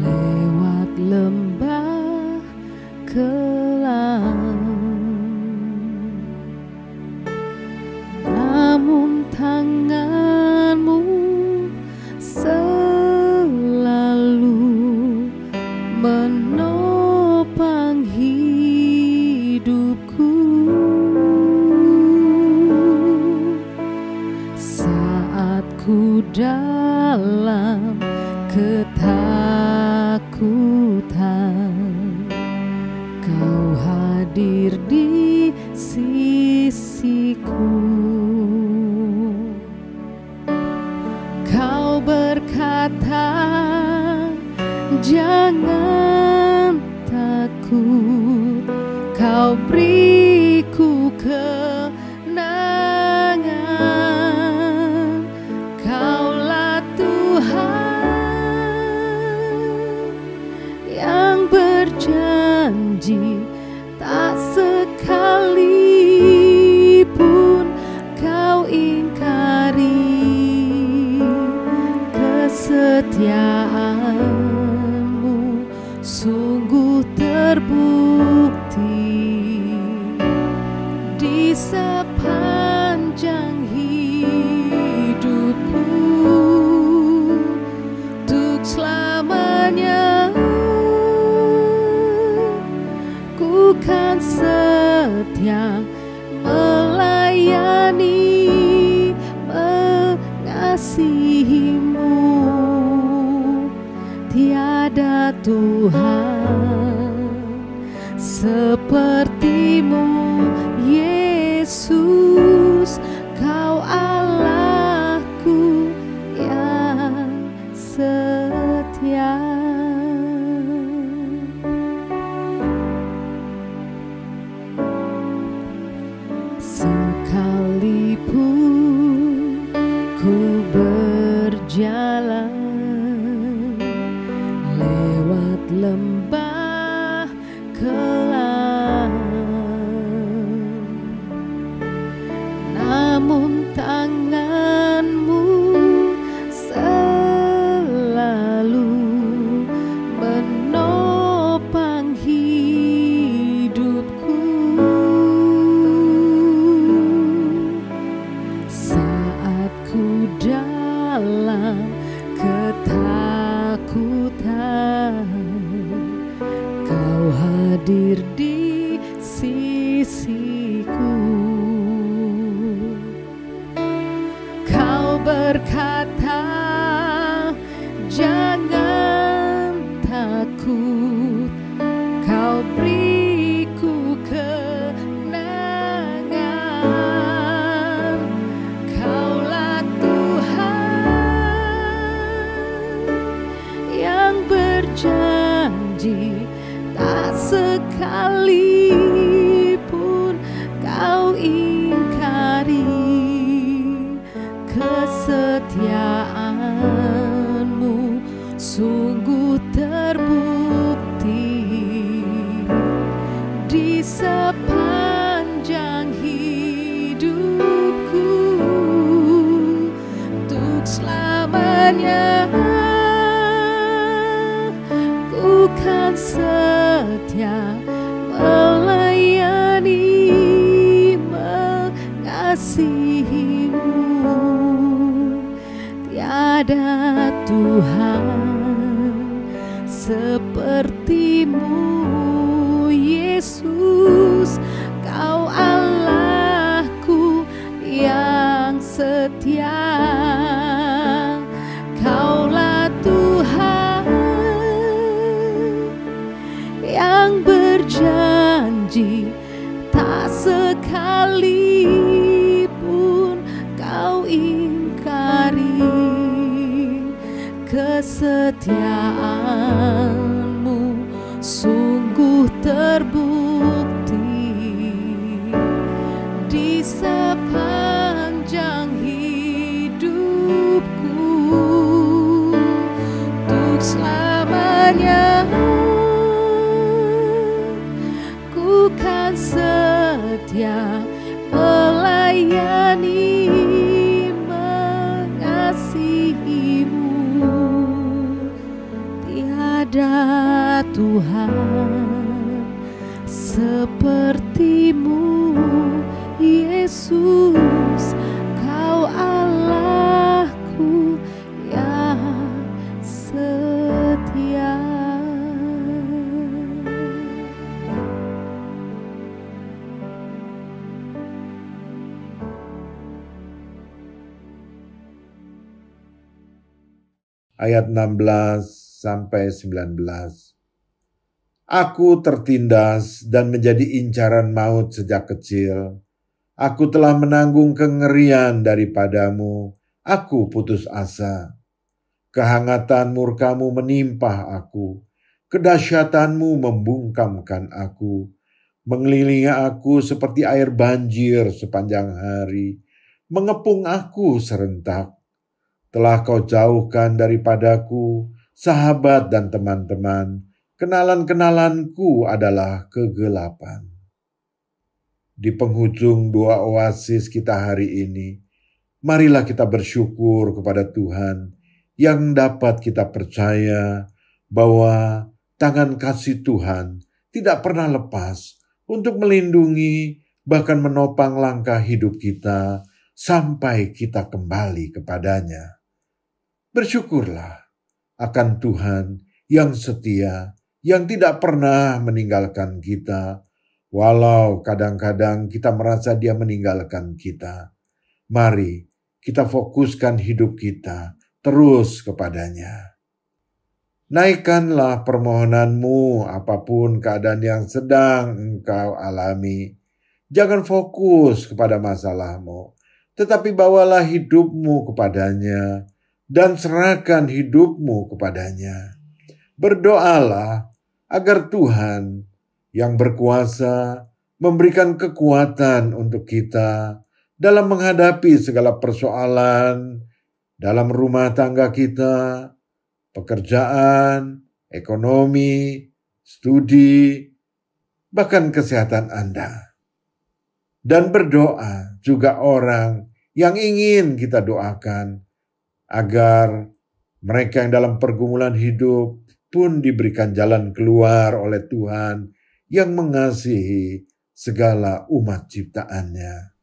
lewat lembah kelam, namun tangan-Mu selalu menopang hidupku. dalam ketakutan, Kau hadir di sisiku. Kau berkata, jangan takut, Kau beriku kenangan. Kaulah Tuhan yang berjanji, tak sekalipun Kau ingkari. Kesetiaanmu sungguh terbukti di sepanjang hidupku, untuk selamanya ku kan setia melayani, mengasihimu. Tiada Tuhan sepertimu, Yesus, Kau Allahku yang setia. Sekalipun ku berjalan lewat lembah kelam, namun tangan-Mu selalu menopang hidupku. Saat ku dalam ketakutan, Kau hadir di sisiku. Kau berkata, jangan takut, Kau beriku kenangan. Kaulah Tuhan yang berjanji, tak sekalipun Kau ingkari. Kesetiaanmu sungguh terbukti di sepanjang hidupku, untuk selamanya ku kan setia melayani, mengasihimu. Tiada Tuhan sepertimu, Yesus, Kau Allahku yang setia. Kaulah Tuhan yang berjanji, tak sekalipun Kau ingkari. Kesetiaanmu sungguh terbukti di sepanjang hidupku, untuk selamanya ku kan setia melayani, mengasihimu. Tiada Tuhan sepertimu, Yesus, Kau Allahku yang setia. ayat 16-19. Aku tertindas dan menjadi incaran maut sejak kecil. Aku telah menanggung kengerian daripadamu. Aku putus asa. Kehangatan murkamu menimpa aku. Kedahsyatanmu membungkamkan aku. Mengelilingi aku seperti air banjir sepanjang hari. Mengepung aku serentak. Telah kau jauhkan daripadaku sahabat dan teman-teman. Kenalan-kenalanku adalah kegelapan. Di penghujung dua oasis kita hari ini, marilah kita bersyukur kepada Tuhan yang dapat kita percaya bahwa tangan kasih Tuhan tidak pernah lepas untuk melindungi bahkan menopang langkah hidup kita sampai kita kembali kepadanya. Bersyukurlah akan Tuhan yang setia, yang tidak pernah meninggalkan kita, walau kadang-kadang kita merasa Dia meninggalkan kita. Mari kita fokuskan hidup kita terus kepadanya. Naikkanlah permohonanmu apapun keadaan yang sedang engkau alami. Jangan fokus kepada masalahmu, tetapi bawalah hidupmu kepadanya dan serahkan hidupmu kepadanya. Berdoalah agar Tuhan yang berkuasa memberikan kekuatan untuk kita dalam menghadapi segala persoalan dalam rumah tangga kita, pekerjaan, ekonomi, studi, bahkan kesehatan Anda. Dan berdoa juga orang yang ingin kita doakan agar mereka yang dalam pergumulan hidup pun diberikan jalan keluar oleh Tuhan yang mengasihi segala umat ciptaannya.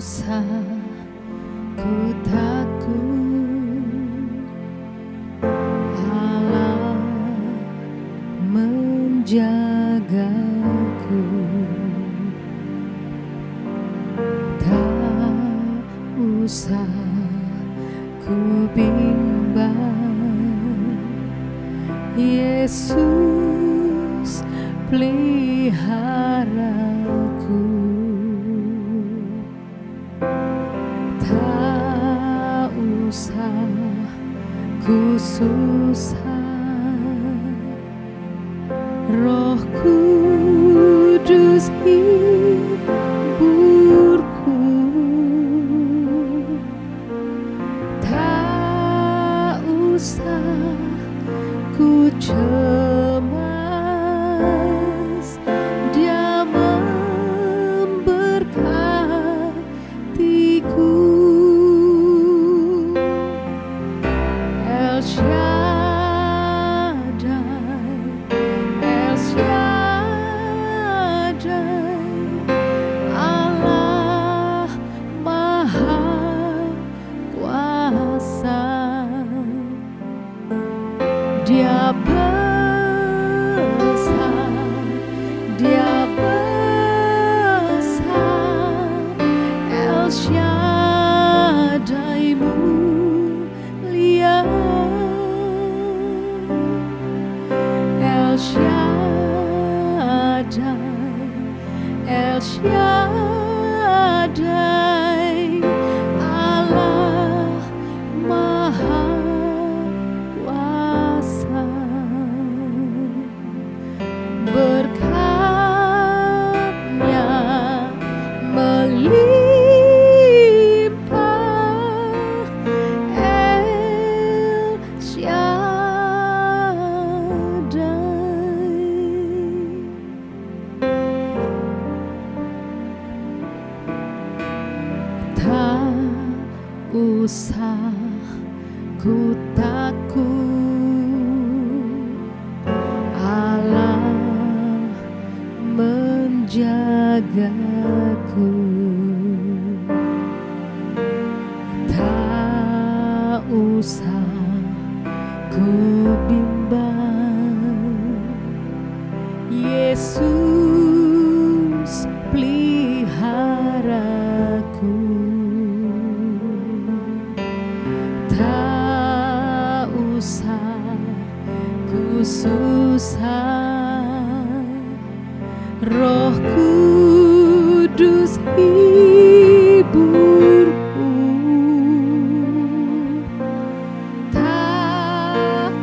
usah ku takut, Allah menjagaku. Tak usah ku bimbang, Yesus peliharaku. Tak usah ku susah, Roh Kudus hiburku. Tak usah ku cemas, Dia besar, Dia besar, El Shaddai mulia, El Shaddai, El Shaddai, Allah Maha Kuasa. Berkat-Nya melimpah, El Shaddai. Tak usah ku takut, Allah menjagaku. Tak usah ku bimbang, Yesus peliharaku. Tak usah ku susah, Roh Kudus hiburku. Tak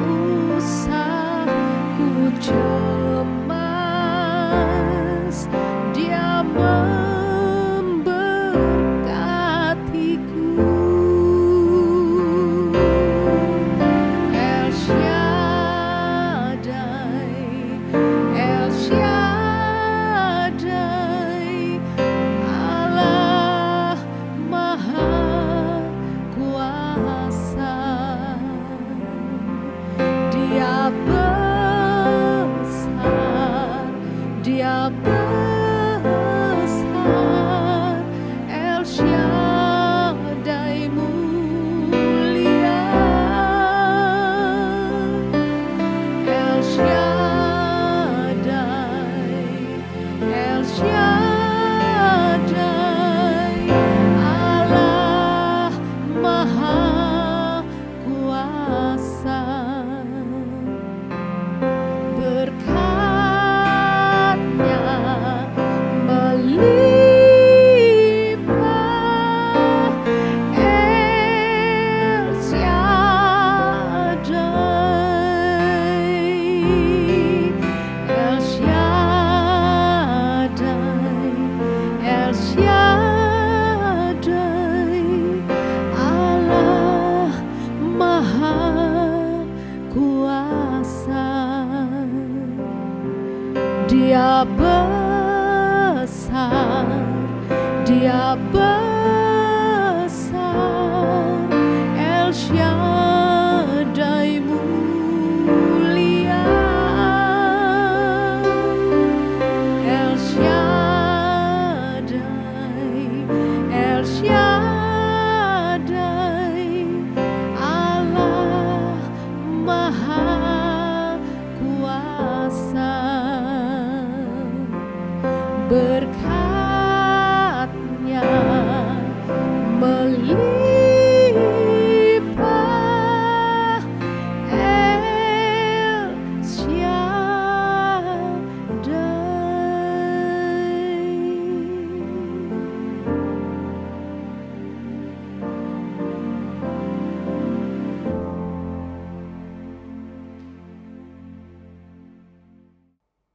usah ku cemas, Dia memberkatiku. El Shaddai, El Shaddai, Allah Maha Kuasa. Dia besar, Dia besar, El Shaddai mulia, El Shaddai, El Shaddai, Allah Maha Kuasa. Berkat-Nya melimpah, El Shaddai, El Shaddai, El Shaddai, Allah Maha Kuasa. Dia besar, Dia besar, El Shaddai mulia, El Shaddai, El Shaddai, Allah Maha Kuasa. Berkat-Nya melimpah, El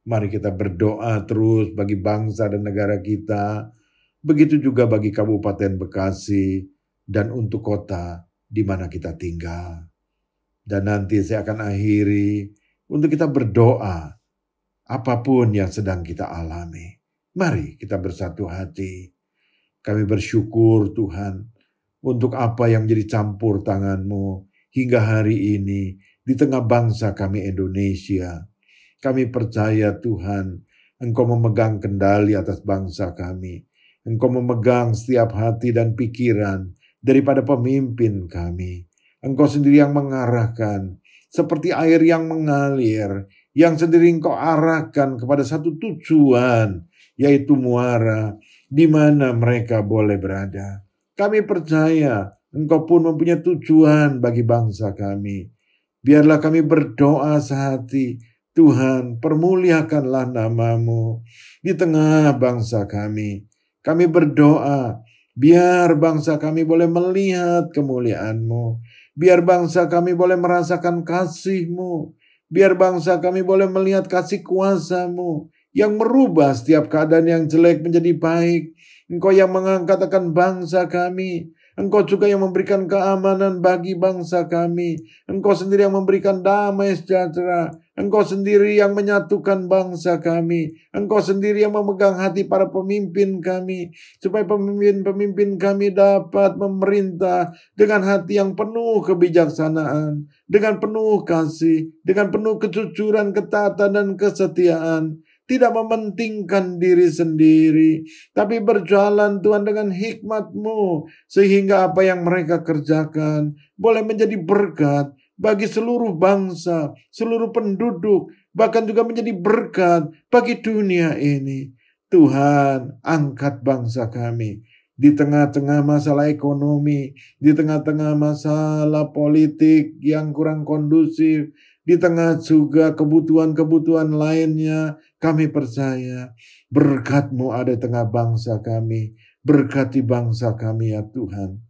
Mari kita berdoa terus bagi bangsa dan negara kita, begitu juga bagi Kabupaten Bekasi dan untuk kota di mana kita tinggal. Dan nanti saya akan akhiri untuk kita berdoa apapun yang sedang kita alami. Mari kita bersatu hati. Kami bersyukur Tuhan untuk apa yang menjadi campur tangan-Mu hingga hari ini di tengah bangsa kami Indonesia. Kami percaya Tuhan, Engkau memegang kendali atas bangsa kami. Engkau memegang setiap hati dan pikiran daripada pemimpin kami. Engkau sendiri yang mengarahkan seperti air yang mengalir, yang sendiri Engkau arahkan kepada satu tujuan, yaitu muara, di mana mereka boleh berada. Kami percaya Engkau pun mempunyai tujuan bagi bangsa kami. Biarlah kami berdoa sehati, Tuhan, permuliakanlah nama-Mu di tengah bangsa kami. Kami berdoa, biar bangsa kami boleh melihat kemuliaan-Mu. Biar bangsa kami boleh merasakan kasih-Mu. Biar bangsa kami boleh melihat kasih kuasa-Mu yang merubah setiap keadaan yang jelek menjadi baik. Engkau yang mengangkat akan bangsa kami. Engkau juga yang memberikan keamanan bagi bangsa kami. Engkau sendiri yang memberikan damai sejahtera. Engkau sendiri yang menyatukan bangsa kami. Engkau sendiri yang memegang hati para pemimpin kami. Supaya pemimpin-pemimpin kami dapat memerintah dengan hati yang penuh kebijaksanaan. Dengan penuh kasih. Dengan penuh kejujuran, ketaatan, dan kesetiaan. Tidak mementingkan diri sendiri, tapi berjalan Tuhan dengan hikmat-Mu, sehingga apa yang mereka kerjakan boleh menjadi berkat bagi seluruh bangsa, seluruh penduduk, bahkan juga menjadi berkat bagi dunia ini. Tuhan, angkat bangsa kami di tengah-tengah masalah ekonomi, di tengah-tengah masalah politik yang kurang kondusif, di tengah juga kebutuhan-kebutuhan lainnya. Kami percaya berkat-Mu ada di tengah bangsa kami. Berkati bangsa kami ya Tuhan.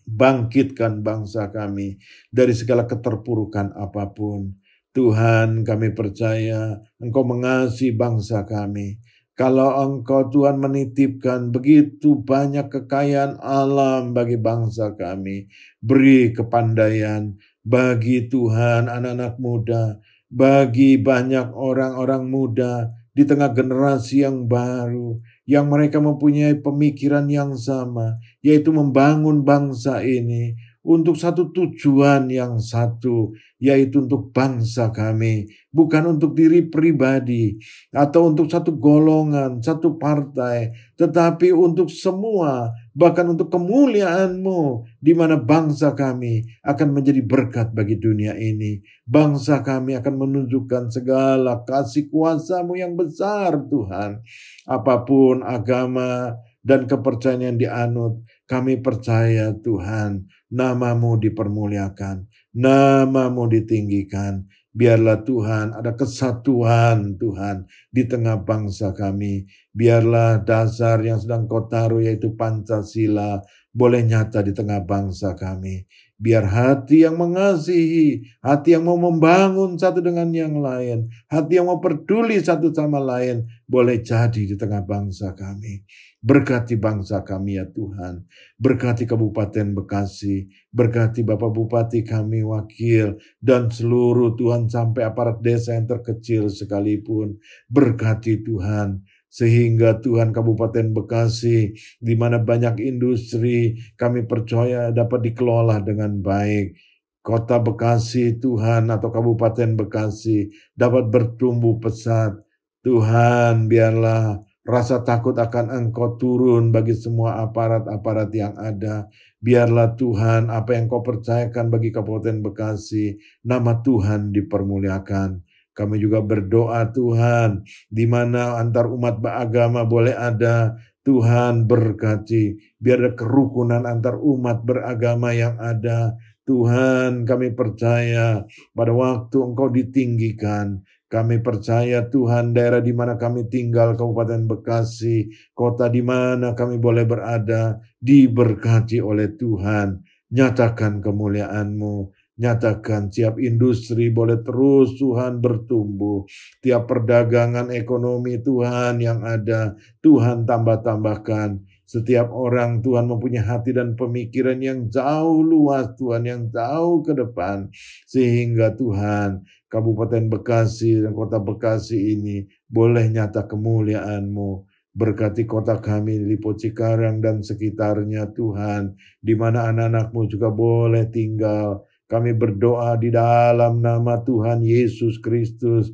Bangkitkan bangsa kami dari segala keterpurukan apapun. Tuhan, kami percaya Engkau mengasihi bangsa kami. Kalau Engkau Tuhan menitipkan begitu banyak kekayaan alam bagi bangsa kami, beri kepandaian bagi Tuhan anak-anak muda, bagi banyak orang-orang muda di tengah generasi yang baru, yang mereka mempunyai pemikiran yang sama, yaitu membangun bangsa ini untuk satu tujuan yang satu, yaitu untuk bangsa kami, bukan untuk diri pribadi atau untuk satu golongan, satu partai, tetapi untuk semua, bahkan untuk kemuliaan-Mu, di mana bangsa kami akan menjadi berkat bagi dunia ini. Bangsa kami akan menunjukkan segala kasih kuasa-Mu yang besar, Tuhan. Apapun agama dan kepercayaan yang dianut, kami percaya Tuhan, nama-Mu dipermuliakan, nama-Mu ditinggikan. Biarlah Tuhan ada kesatuan Tuhan di tengah bangsa kami. Biarlah dasar yang sedang Kau taruh yaitu Pancasila boleh nyata di tengah bangsa kami. Biar hati yang mengasihi, hati yang mau membangun satu dengan yang lain, hati yang mau peduli satu sama lain boleh jadi di tengah bangsa kami. Berkati bangsa kami ya Tuhan. Berkati Kabupaten Bekasi. Berkati Bapak Bupati kami, wakil, dan seluruh Tuhan sampai aparat desa yang terkecil sekalipun. Berkati Tuhan. Sehingga Tuhan Kabupaten Bekasi, di mana banyak industri, kami percaya dapat dikelola dengan baik. Kota Bekasi Tuhan atau Kabupaten Bekasi dapat bertumbuh pesat. Tuhan, biarlah rasa takut akan Engkau turun bagi semua aparat-aparat yang ada. Biarlah Tuhan apa yang Kau percayakan bagi Kabupaten Bekasi, nama Tuhan dipermuliakan. Kami juga berdoa Tuhan, di mana antar umat beragama boleh ada, Tuhan berkati. Biar ada kerukunan antar umat beragama yang ada. Tuhan, kami percaya pada waktu Engkau ditinggikan. Kami percaya Tuhan daerah di mana kami tinggal, Kabupaten Bekasi, kota di mana kami boleh berada, diberkati oleh Tuhan. Nyatakan kemuliaan-Mu. Nyatakan tiap industri boleh terus Tuhan bertumbuh. Tiap perdagangan ekonomi Tuhan yang ada, Tuhan tambah-tambahkan. Setiap orang Tuhan mempunyai hati dan pemikiran yang jauh luas Tuhan, yang jauh ke depan. Sehingga Tuhan, Kabupaten Bekasi dan Kota Bekasi ini boleh nyata kemuliaan-Mu. Berkati kota kami, Lipo Cikarang dan sekitarnya Tuhan, di mana anak-anak-Mu juga boleh tinggal. Kami berdoa di dalam nama Tuhan Yesus Kristus.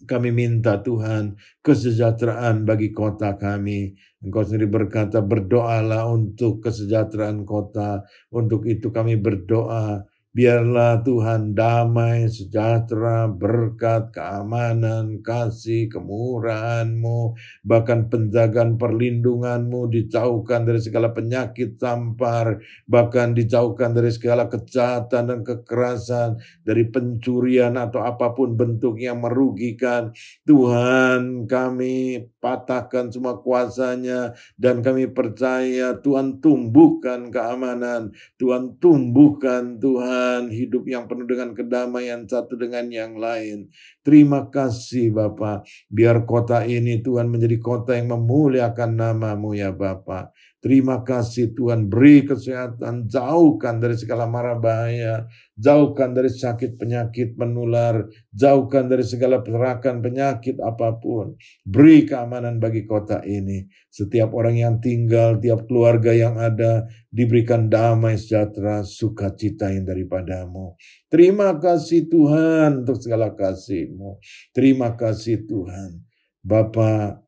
Kami minta Tuhan kesejahteraan bagi kota kami. Engkau sendiri berkata berdoalah untuk kesejahteraan kota. Untuk itu kami berdoa Biarlah Tuhan damai, sejahtera, berkat, keamanan, kasih, kemurahan-Mu, bahkan penjagaan perlindungan-Mu, dijauhkan dari segala penyakit tampar, bahkan dijauhkan dari segala kejahatan dan kekerasan, dari pencurian atau apapun bentuk yang merugikan. Tuhan, kami patahkan semua kuasanya, dan kami percaya Tuhan tumbuhkan keamanan, Tuhan tumbuhkan Tuhan hidup yang penuh dengan kedamaian satu dengan yang lain. Terima kasih Bapa, biar kota ini Tuhan menjadi kota yang memuliakan nama-Mu ya Bapa. Terima kasih Tuhan, beri kesehatan, jauhkan dari segala mara bahaya, jauhkan dari sakit penyakit menular, jauhkan dari segala perakan penyakit apapun. Beri keamanan bagi kota ini. Setiap orang yang tinggal, tiap keluarga yang ada, diberikan damai sejahtera, sukacita yang daripada-Mu. Terima kasih Tuhan untuk segala kasih-Mu. Terima kasih Tuhan. Bapa,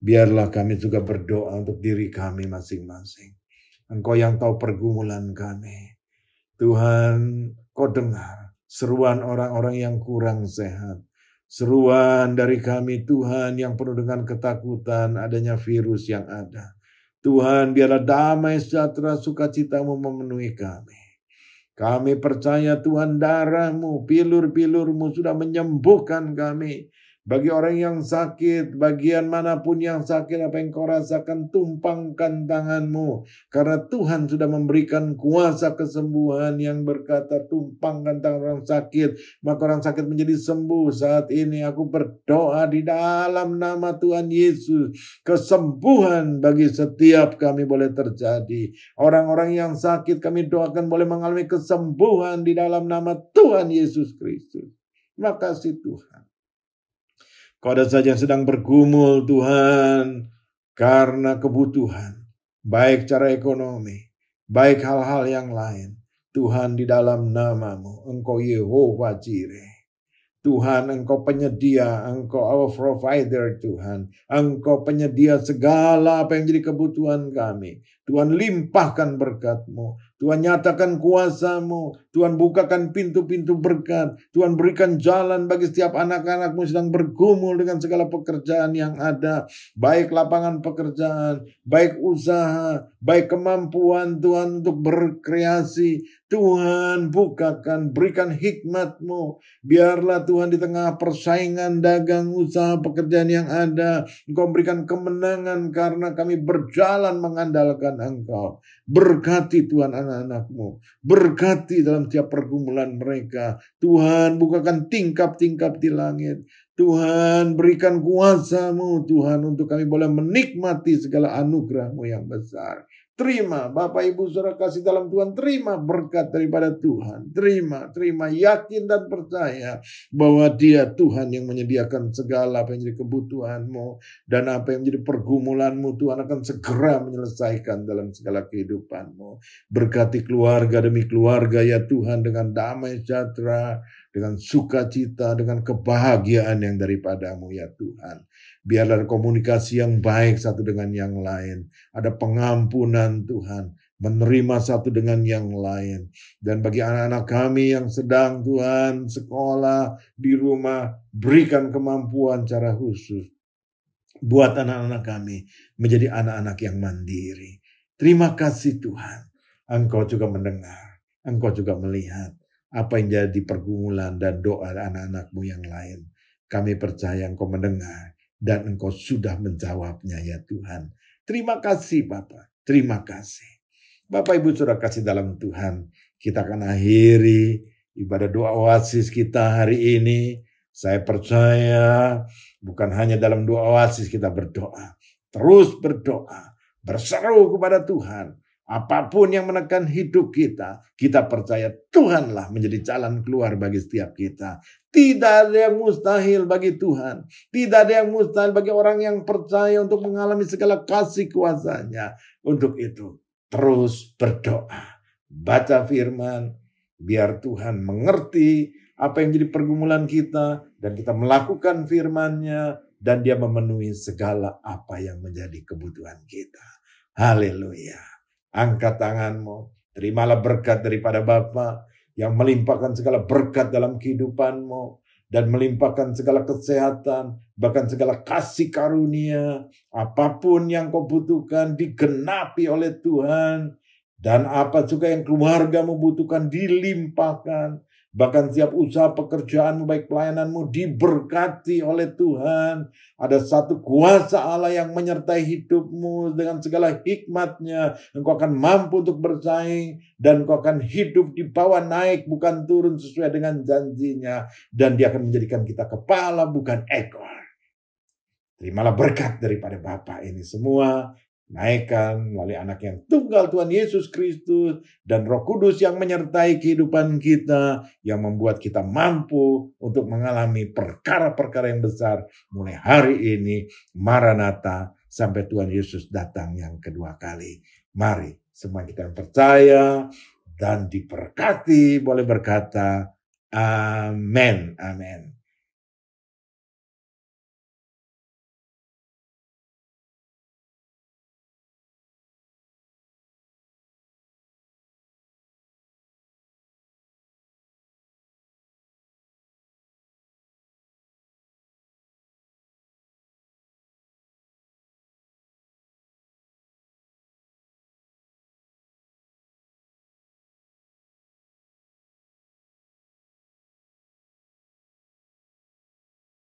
biarlah kami juga berdoa untuk diri kami masing-masing. Engkau yang tahu pergumulan kami. Tuhan, Kau dengar seruan orang-orang yang kurang sehat. Seruan dari kami Tuhan yang penuh dengan ketakutan adanya virus yang ada. Tuhan, biarlah damai sejahtera sukacita-Mu memenuhi kami. Kami percaya Tuhan, darah-Mu, pilur-pilur-Mu sudah menyembuhkan kami. Bagi orang yang sakit, bagian manapun yang sakit, apa yang kau rasakan, tumpangkan tangan-Mu. Karena Tuhan sudah memberikan kuasa kesembuhan yang berkata, tumpangkan tangan orang sakit, maka orang sakit menjadi sembuh. Saat ini aku berdoa di dalam nama Tuhan Yesus, kesembuhan bagi setiap kami boleh terjadi. Orang-orang yang sakit kami doakan boleh mengalami kesembuhan di dalam nama Tuhan Yesus Kristus. Makasih Tuhan. Kau ada saja yang sedang bergumul Tuhan karena kebutuhan, baik cara ekonomi, baik hal-hal yang lain. Tuhan, di dalam nama-Mu, Engkau Yehovah Jireh. Tuhan, Engkau penyedia, Engkau our provider Tuhan. Engkau penyedia segala apa yang jadi kebutuhan kami. Tuhan, limpahkan berkat-Mu. Tuhan, nyatakan kuasa-Mu. Tuhan, bukakan pintu-pintu berkat. Tuhan, berikan jalan bagi setiap anak-anak-Mu sedang bergumul dengan segala pekerjaan yang ada. Baik lapangan pekerjaan, baik usaha, baik kemampuan Tuhan untuk berkreasi. Tuhan, bukakan, berikan hikmat-Mu. Biarlah Tuhan di tengah persaingan dagang, usaha, pekerjaan yang ada, Engkau berikan kemenangan karena kami berjalan mengandalkan Engkau. Berkati Tuhan anak-anak-Mu. Berkati dalam tiap pergumulan mereka. Tuhan, bukakan tingkap-tingkap di langit. Tuhan, berikan kuasa-Mu Tuhan untuk kami boleh menikmati segala anugerah-Mu yang besar. Terima Bapak Ibu Saudara kasih dalam Tuhan, terima berkat daripada Tuhan. Terima, yakin dan percaya bahwa Dia Tuhan yang menyediakan segala apa yang menjadi kebutuhan-Mu. Dan apa yang menjadi pergumulan-Mu Tuhan akan segera menyelesaikan dalam segala kehidupan-Mu. Berkati keluarga demi keluarga ya Tuhan dengan damai sejahtera, dengan sukacita, dengan kebahagiaan yang daripada-Mu ya Tuhan. Biarlah komunikasi yang baik satu dengan yang lain. Ada pengampunan Tuhan. Menerima satu dengan yang lain. Dan bagi anak-anak kami yang sedang Tuhan sekolah di rumah, berikan kemampuan secara khusus. Buat anak-anak kami menjadi anak-anak yang mandiri. Terima kasih Tuhan. Engkau juga mendengar. Engkau juga melihat apa yang jadi pergumulan dan doa anak-anak-Mu yang lain. Kami percaya Engkau mendengar. Dan Engkau sudah menjawabnya ya Tuhan. Terima kasih Bapak. Terima kasih. Bapak Ibu Saudara kasih dalam Tuhan. Kita akan akhiri ibadah doa oasis kita hari ini. Saya percaya bukan hanya dalam doa oasis kita berdoa. Terus berdoa. Berseru kepada Tuhan. Apapun yang menekan hidup kita, kita percaya Tuhanlah menjadi jalan keluar bagi setiap kita. Tidak ada yang mustahil bagi Tuhan. Tidak ada yang mustahil bagi orang yang percaya untuk mengalami segala kasih kuasa-Nya. Untuk itu, terus berdoa. Baca firman, biar Tuhan mengerti apa yang jadi pergumulan kita, dan kita melakukan firman-Nya, dan Dia memenuhi segala apa yang menjadi kebutuhan kita. Haleluya. Angkat tanganmu, terimalah berkat daripada Bapa. yang melimpahkan segala berkat dalam kehidupanmu, dan melimpahkan segala kesehatan, bahkan segala kasih karunia. Apapun yang kau butuhkan digenapi oleh Tuhan, dan apa juga yang keluargamu butuhkan dilimpahkan. Bahkan setiap usaha pekerjaanmu, baik pelayananmu, diberkati oleh Tuhan. Ada satu kuasa Allah yang menyertai hidupmu dengan segala hikmatnya. Engkau akan mampu untuk bersaing, dan engkau akan hidup di bawah, naik bukan turun, sesuai dengan janjinya. Dan dia akan menjadikan kita kepala bukan ekor. Terimalah berkat daripada Bapa ini semua. Naikkan melalui anak yang tunggal Tuhan Yesus Kristus dan Roh Kudus yang menyertai kehidupan kita, yang membuat kita mampu untuk mengalami perkara-perkara yang besar mulai hari ini. Maranatha, sampai Tuhan Yesus datang yang kedua kali. Mari semua kita yang percaya dan diberkati boleh berkata amin, amin.